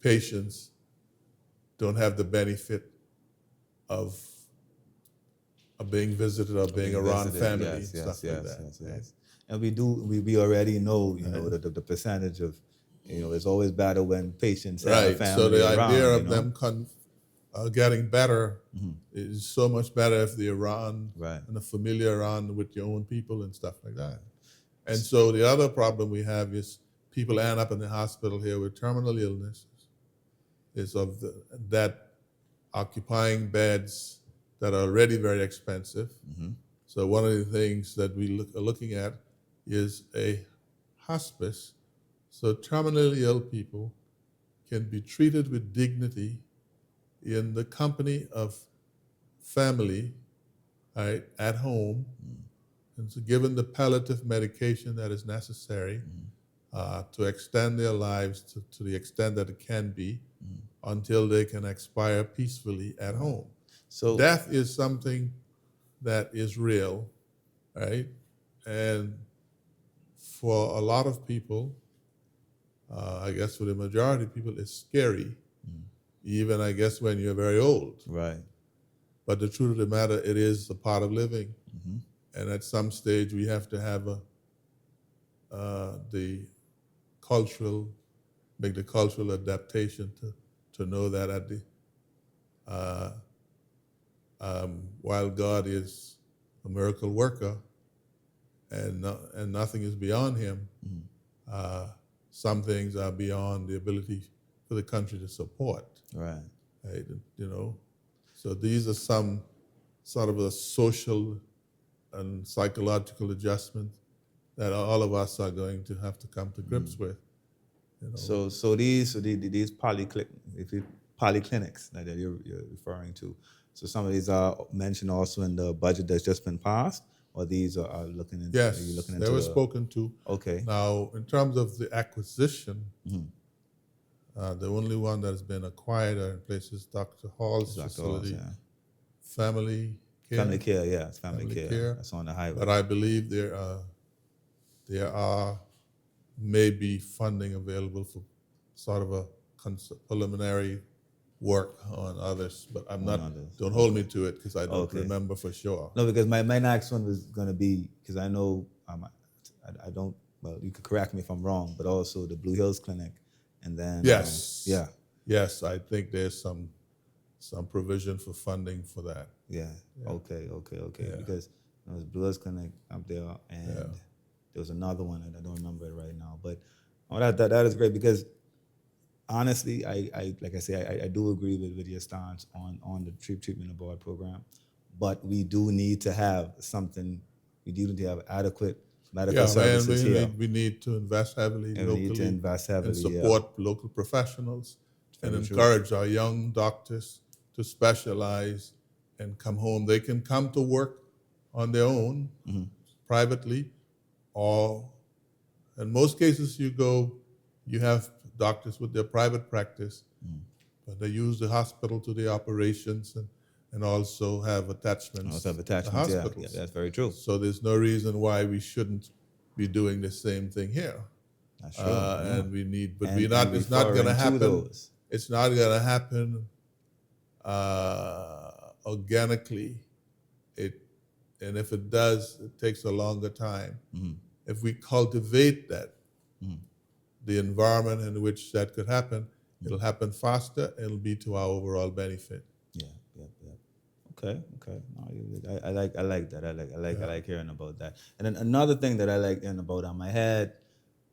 patients don't have the benefit of being visited or being around family and stuff like that. Yes. And we already know, the percentage of, it's always better when patients have family so the around, idea of them getting better is so much better if they're around and are familiar around with your own people and stuff like that. And so the other problem we have is people end up in the hospital here with terminal illnesses, that occupying beds that are already very expensive. So one of the things that we are looking at is a hospice, so terminally ill people can be treated with dignity in the company of family, right, at home, and so given the palliative medication that is necessary to extend their lives to the extent that it can be, until they can expire peacefully at home. So death is something that is real, right? And for a lot of people, I guess for the majority of people, it's scary, even I guess when you're very old. Right. But the truth of the matter, it is a part of living. And at some stage, we have to have make the cultural adaptation to know that while God is a miracle worker and nothing is beyond him, some things are beyond the ability for the country to support. Right. So these are some sort of a social and psychological adjustment that all of us are going to have to come to grips with. So these polyclinics that you're referring to, so some of these are mentioned also in the budget that's just been passed, or these are looking into? Yes, they were spoken to. Okay. Now, in terms of the acquisition, The only one that has been acquired are in places Dr. Hall's Dr. Halls, facility, yeah. family care, Family care, yeah, it's family family care. care. That's on the highway. But I believe there are maybe funding available for sort of a preliminary work on others. But I'm On not. others. Don't hold me to it because I don't Okay. remember for sure. No, because my next one was gonna be, because I know I don't. Well, you could correct me if I'm wrong, but also the Blue Hills Clinic, and then Yes. yeah, Yes, I think there's some provision for funding for that. yeah, okay, Yeah. because there was Blue Hills Clinic up there, and Yeah. there was another one, and I don't remember it right now, but that is great because honestly, I like I say, I do agree with your stance on the treatment abroad program, but we do need to have something. We do need to have adequate medical Yeah, man, services here, we need to invest heavily and we need to locally invest and heavily. Yeah, support local professionals and very true. encourage our young doctors to specialize and come home. They can come to work on their own privately, or in most cases you have doctors with their private practice, but they use the hospital to their operations and also have attachments Also have to attachments. Yeah, hospitals. that's very true. So there's no reason why we shouldn't be doing the same thing here. That's true. Yeah. And we need, but And it's not going to referring to happen. those. It's not going to happen organically. And if it does, it takes a longer time. If we cultivate that, the environment in which that could happen, it'll happen faster. It'll be to our overall benefit. Yeah. Okay. No, I like that. I like hearing about that. And then another thing that I like hearing about I had,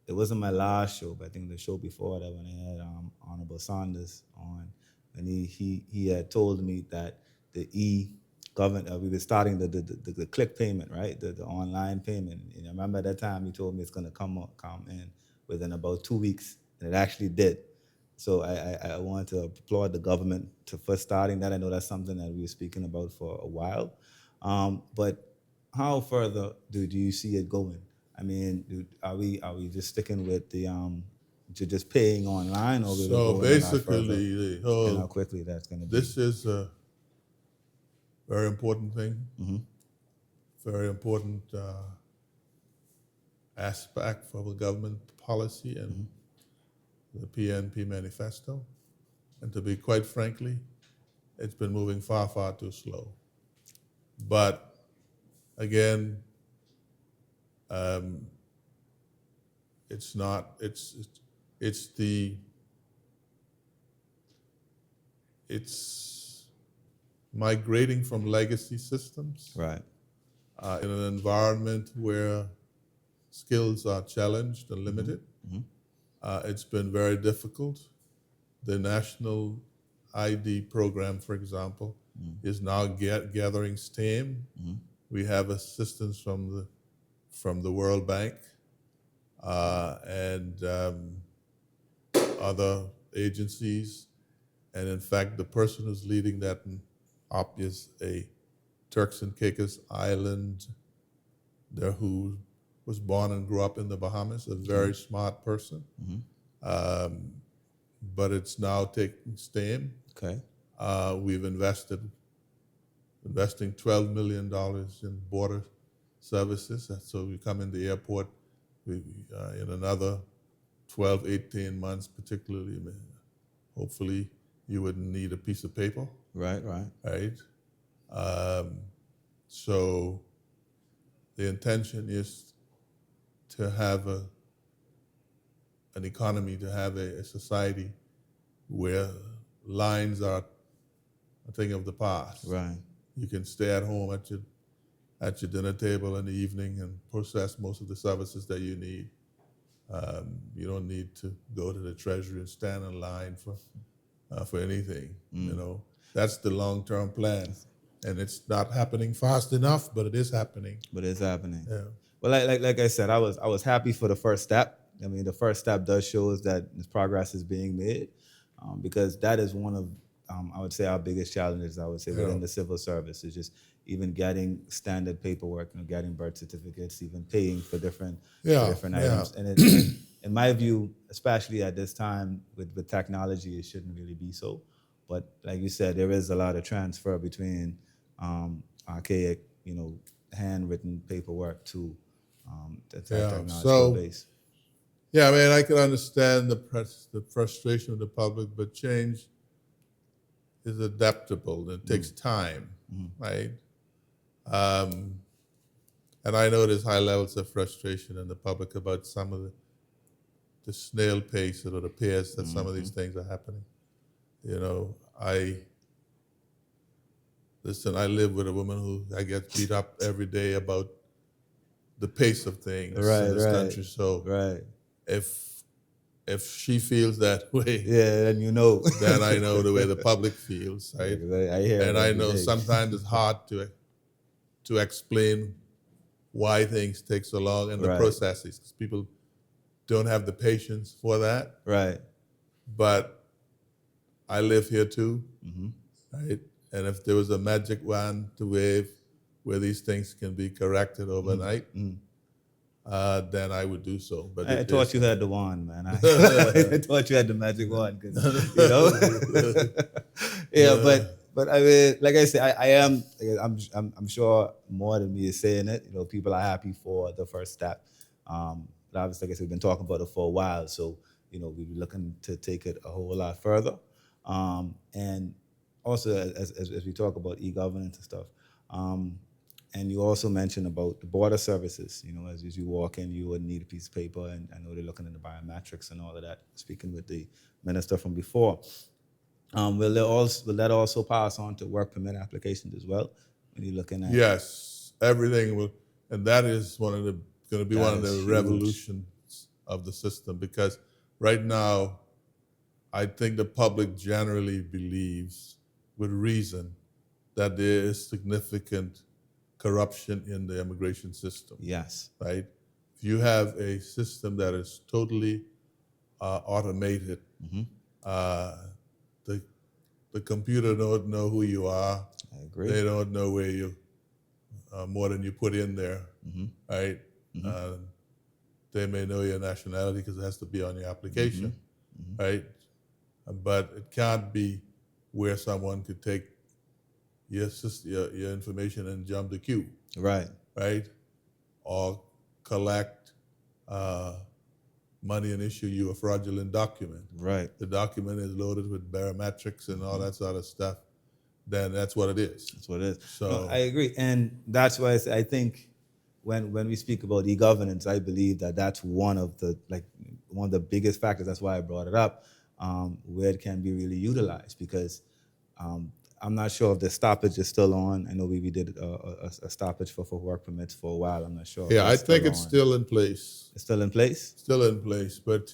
it wasn't my last show, but I think the show before that when I had Honourable Saunders on, and he had told me that the government we were starting the click payment, right? The online payment. And I remember at that time he told me it's gonna come in within about 2 weeks, and it actually did. So I want to applaud the government for starting that. I know that's something that we were speaking about for a while. But how further do you see it going? I mean, are we just sticking with the to just paying online, or will we So go a lot further? basically, And how quickly that's going to be? this is a very important thing, very important aspect for the government policy and the PNP manifesto. And to be quite frankly, it's been moving far, far too slow. But again, it's not. It's migrating from legacy systems Right. in an environment where skills are challenged and limited. It's been very difficult. The national ID program, for example, is now gathering steam. We have assistance from the World Bank and other agencies. And in fact, the person who's leading that up is a Turks and Caicos Island there who was born and grew up in the Bahamas, a very smart person. But it's now taking steam. Okay. We've investing $12 million in border services. So we come in the airport in another 12, 18 months, particularly, hopefully you wouldn't need a piece of paper. Right. Right? So the intention is to have an economy, to have a society where lines are a thing of the past. Right. You can stay at home at your dinner table in the evening and process most of the services that you need. You don't need to go to the Treasury and stand in line for anything. You know, that's the long-term plan, and it's not happening fast enough, but it is happening. But it's happening. Yeah. Well, like I said, I was happy for the first step. I mean, the first step does show us that this progress is being made, because that is one of I would say our biggest challenges. I would say within the civil service is just even getting standard paperwork, getting birth certificates, even paying for different items, and in my view, especially at this time with technology, it shouldn't really be so. But like you said, there is a lot of transfer between archaic, handwritten paperwork to that Yeah. technological So, base. yeah, I mean, I can understand the frustration of the public, but change is adaptable. It takes time, right? Um, and I know there's high levels of frustration in the public about some of the snail pace or the pace that some of these things are happening. You know, I live with a woman who I get beat up every day about the pace of things in Right, this right, country. So right. if if she feels that way, Yeah, then you know. then I know the way the public feels, Yeah, right? 'cause I hear it And I every know day. sometimes it's hard to explain why things take so long and the Right, processes, because people don't have the patience for that. right. But I live here too, right? And if there was a magic wand to wave where these things can be corrected overnight, then I would do so. But I it thought you isn't. had the wand, man. I thought you had the magic wand, 'cause, you know. Yeah, but I mean, like I said, I am. I'm sure more than me is saying it. People are happy for the first step. But obviously, like I said, we've been talking about it for a while, so we're looking to take it a whole lot further. And also, as we talk about e-governance and stuff. And you also mentioned about the border services. As you walk in, you would need a piece of paper, and I know they're looking into biometrics and all of that. Speaking with the minister from before, will that also pass on to work permit applications as well? When you're looking at Yes, everything will, and that is going to be one that of is the huge. revolutions of the system, because right now, I think the public generally believes, with reason, that there is significant corruption in the immigration system, Yes, right? If you have a system that is totally automated, uh, the the computer don't know who you are. I agree. They don't know where you more than you put in there, right? Uh, they may know your nationality because it has to be on your application, right? But it can't be where someone could take your information and jump the queue, Right, right? Or collect money and issue you a fraudulent document. right. The document is loaded with biometrics and all that sort of stuff. Then that's what it is. That's what it is. So No, I agree, and that's why I think when we speak about e-governance, I believe that that's one of the biggest factors. That's why I brought it up, where it can be really utilized, because I'm not sure if the stoppage is still on. I know we did a stoppage for work permits for a while. I'm not sure. yeah, if I it's think still it's on. still in place. It's still in place. Still in place, but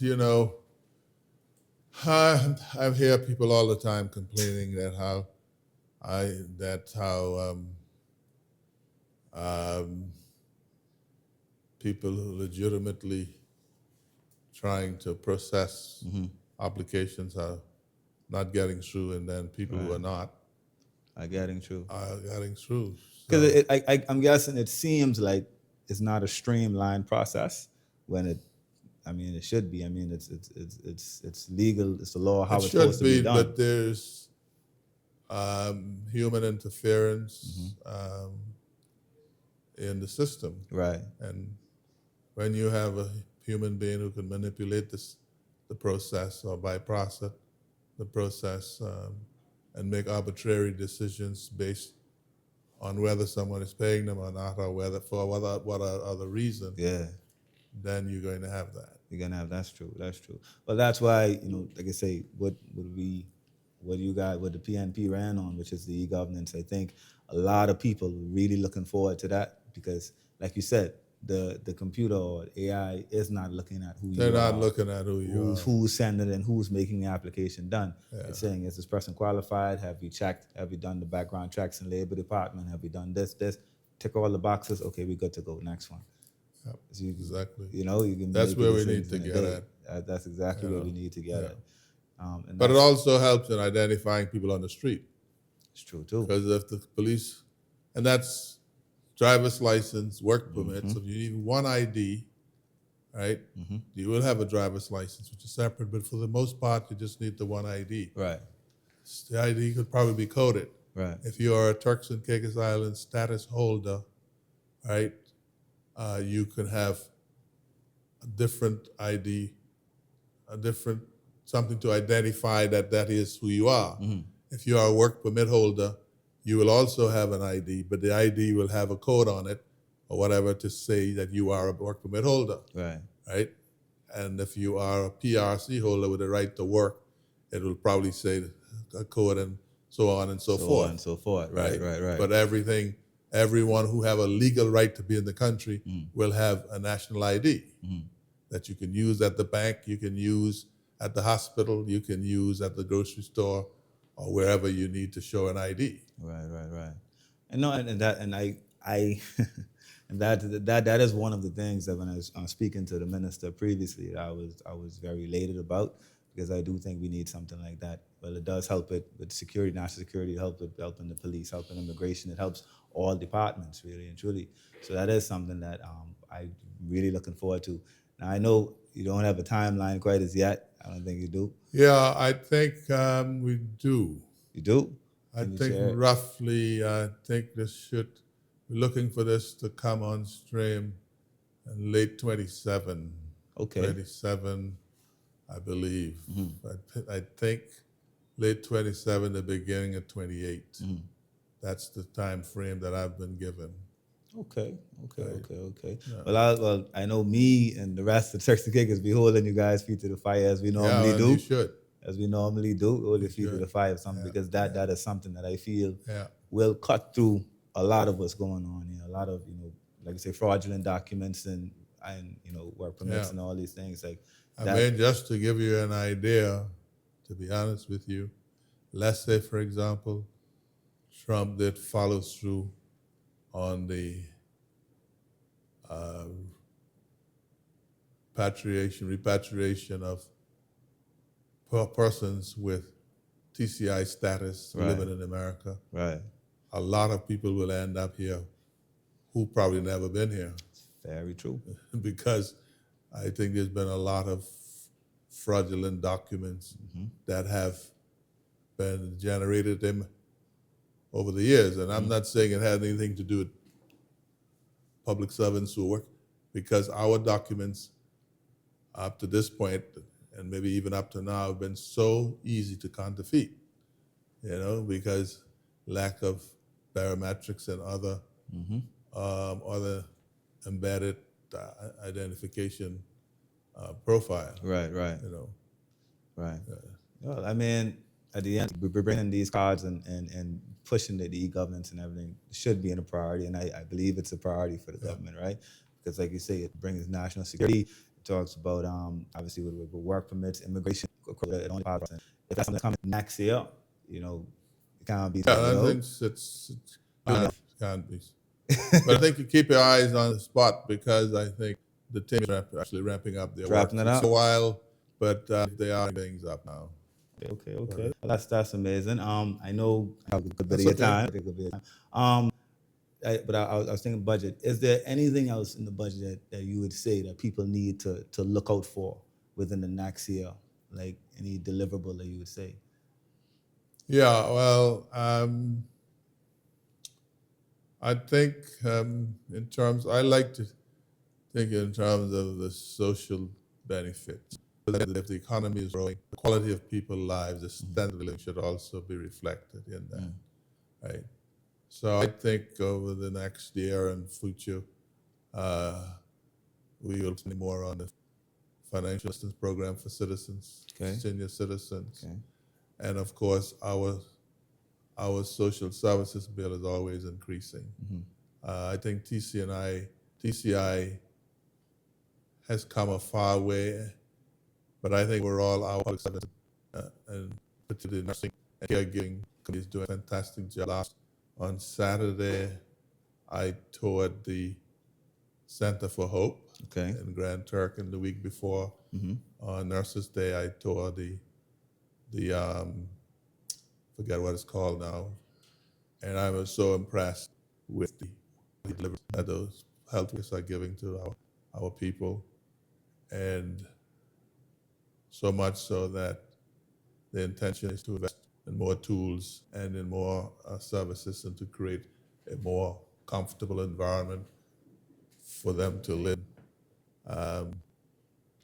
I hear people all the time complaining that how people who legitimately trying to process applications are not getting through, and then people who are not I'm getting true. are getting through. Because So, I'm guessing it seems like it's not a streamlined process when it should be. It's legal. It's the law how it it's supposed should to be be, done. but there's human interference in the system. Right. And when you have a human being who can manipulate the process or bypass it, the process, and make arbitrary decisions based on whether someone is paying them or not, or what other reason, Yeah. then you're going to have that. You're gonna have that's true. That's true. Well, that's why like I say, what you got, what the PNP ran on, which is the e-governance. I think a lot of people are really looking forward to that, because, like you said, the computer or AI is not looking at who They're you not are, looking at who you are. who's sending and who's making the application done. It's saying, is this person qualified? Have you checked? Have you done the background checks in Labor Department? Have you done this? Tick all the boxes. Okay, we good to go. Next one. Yep, So exactly. You can That's make where a we decision need to in a get day. at. That's exactly where we need to get at. And But it that's also helps in identifying people on the street, it's true too. because if the police, and that's driver's license, work permits, if you need one ID, right? You will have a driver's license, which is separate, but for the most part, you just need the one ID. Right. The ID could probably be coded. Right. If you are a Turks and Caicos Island status holder, right, you can have a different ID, a different something to identify that is who you are. If you are a work permit holder, you will also have an ID, but the ID will have a code on it or whatever to say that you are a work permit holder. Right. Right? And if you are a PRC holder with a right to work, it will probably say a code and so on and so forth. On and so forth. Right. But everyone who have a legal right to be in the country will have a national ID that you can use at the bank, you can use at the hospital, you can use at the grocery store, or wherever you need to show an ID. Right. And no, and I and that is one of the things that when I was speaking to the minister previously, I was very elated about, because I do think we need something like that. Well, it does help it with security, national security, helping the police, helping immigration. It helps all departments, really and truly. So that is something that I'm really looking forward to. Now, I know you don't have a timeline quite as yet. I don't think you do. Yeah, I think we do. You do? I think roughly, I think we're looking for this to come on stream in late 27. Okay. 27, I believe. I think late 27, the beginning of 28. That's the time frame that I've been given. Okay. Yeah. Well, I know me and the rest of the Turks and Caicos be holding you guys' feet to the fire as we normally do. You should. As we normally do, hold your feet to the fire of something, because that is something that I feel will cut through a lot of what's going on here. A lot of, like you say, fraudulent documents and work permits and all these things. Like I mean, just to give you an idea, to be honest with you, let's say, for example, Trump did follow through on the repatriation of persons with TCI status living in America. Right. A lot of people will end up here who probably never been here. Very true. Because I think there's been a lot of fraudulent documents that have been generated them over the years. And I'm not saying it had anything to do with public servants who work, because our documents up to this point, and maybe even up to now, have been so easy to counterfeit, because lack of biometrics and other embedded identification profile. Right. Right. Well, I mean, at the end, we're bringing these cards and pushing the e-governance and everything should be a priority, and I believe it's a priority for the government, right? Because, like you say, it brings national security. It talks about obviously with work permits, immigration. If that's something coming next year, it can't be. I think it can't be. But I think you keep your eyes on the spot, because I think the team is actually ramping up their work. It's a while, but they are things up now. Okay. Well, that's amazing. I know I have a good bit of your time. But I was thinking budget. Is there anything else in the budget that you would say that people need to look out for within the next year? Like any deliverable that you would say? Yeah, well, I think I like to think in terms of the social benefits. If the economy is growing, the quality of people's lives, the standard of living should also be reflected in that, right? So I think over the next year and future, we will see more on the financial assistance program for citizens, senior citizens, and of course our social services bill is always increasing. I think TCI has come a far way, but I think we're all our public service and particularly nursing and caregiving companies doing a fantastic job. On Saturday, I toured the Center for Hope in Grand Turk, and the week before, on Nurses Day, I toured the forget what it's called now, and I was so impressed with the delivery that those health workers are giving to our people. and so much so that the intention is to invest in more tools and in more services and to create a more comfortable environment for them to live. And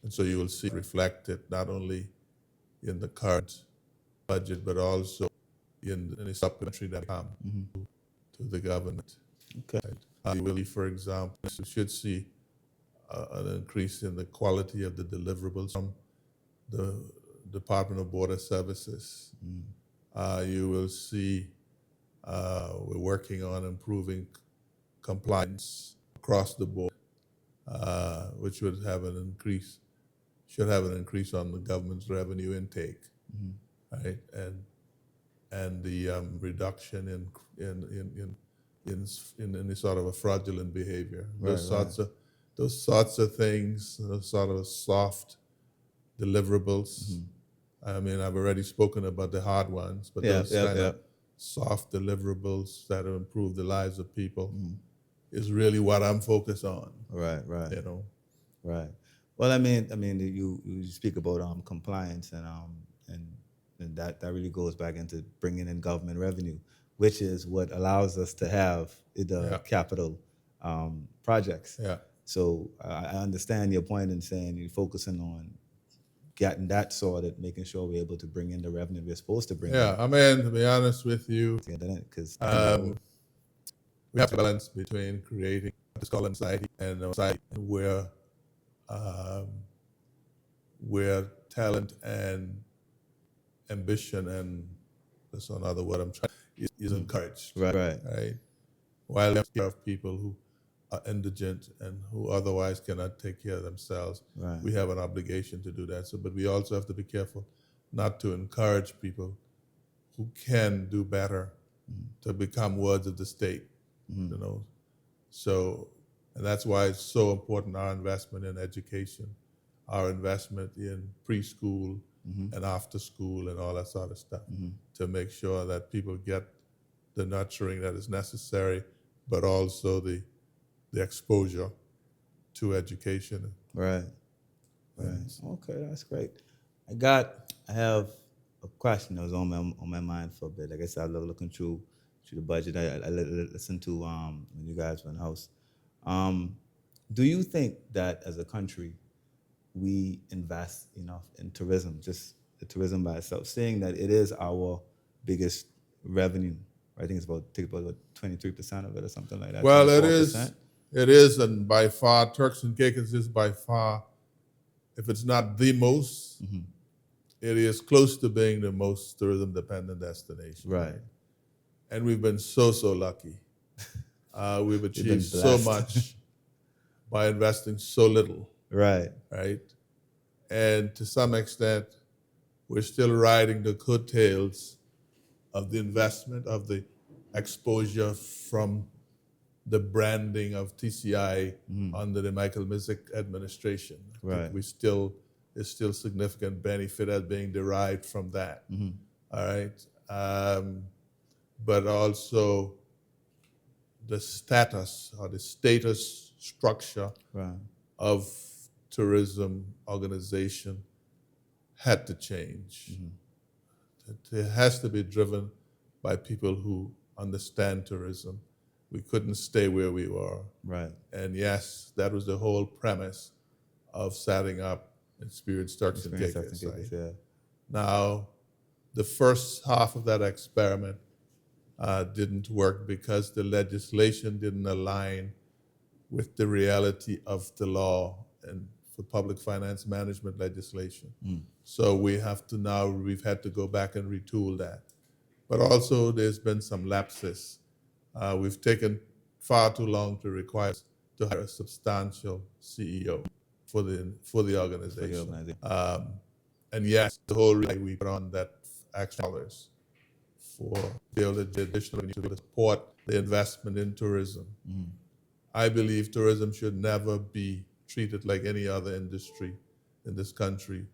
so you will see reflected not only in the current budget, but also in the supplementary that come to the government. Okay. You will, for example, you should see an increase in the quality of the deliverables from the Department of Border Services. You will see we're working on improving compliance across the board, which should have an increase on the government's revenue intake, right? And the reduction in the sort of a fraudulent behavior. Those sorts of things, those sort of soft deliverables. I mean, I've already spoken about the hard ones, but those kind of soft deliverables that improve the lives of people is really what I'm focused on. Right. You know. Right. Well, I mean, you speak about compliance and that really goes back into bringing in government revenue, which is what allows us to have the capital projects. Yeah. So I understand your point in saying you're focusing on getting that sorted, making sure we're able to bring in the revenue we're supposed to bring in. Yeah, I mean, to be honest with you, Because we have to balance between creating what's called anxiety and society where talent and ambition and that's another word I'm trying is encouraged. Right. While there are people who are indigent and who otherwise cannot take care of themselves, we have an obligation to do that. But we also have to be careful not to encourage people who can do better to become wards of the state. You know, so and that's why it's so important our investment in education, our investment in preschool and after school and all that sort of stuff to make sure that people get the nurturing that is necessary, but also the exposure to education. Right. Okay, that's great. I have a question that was on my mind for a bit. I guess I was looking through the budget. I listened to when you guys were in the house. Do you think that as a country we invest enough in tourism, just the tourism by itself, seeing that it is our biggest revenue? I think it's about 23% of it or something like that. Well, 24%. It is, and by far, Turks and Caicos is by far, if it's not the most, it is close to being the most tourism-dependent destination. Right. And we've been so lucky. We've achieved so much by investing so little. Right. And to some extent, we're still riding the coattails of the investment, of the exposure from the branding of TCI under the Michael Misick administration. Right. There's still significant benefit as being derived from that. All right. But also the status structure of tourism organization had to change. It has to be driven by people who understand tourism. We couldn't stay where we were. Right. And yes, that was the whole premise of setting up Experience Turks and Caicos. Yeah. Now, the first half of that experiment didn't work because the legislation didn't align with the reality of the law and for public finance management legislation. So we've had to go back and retool that. But also there's been some lapses. We've taken far too long to require to hire a substantial CEO for the organization. And yes, the whole reason we put on that action dollars for the additional revenue to support the investment in tourism. I believe tourism should never be treated like any other industry in this country.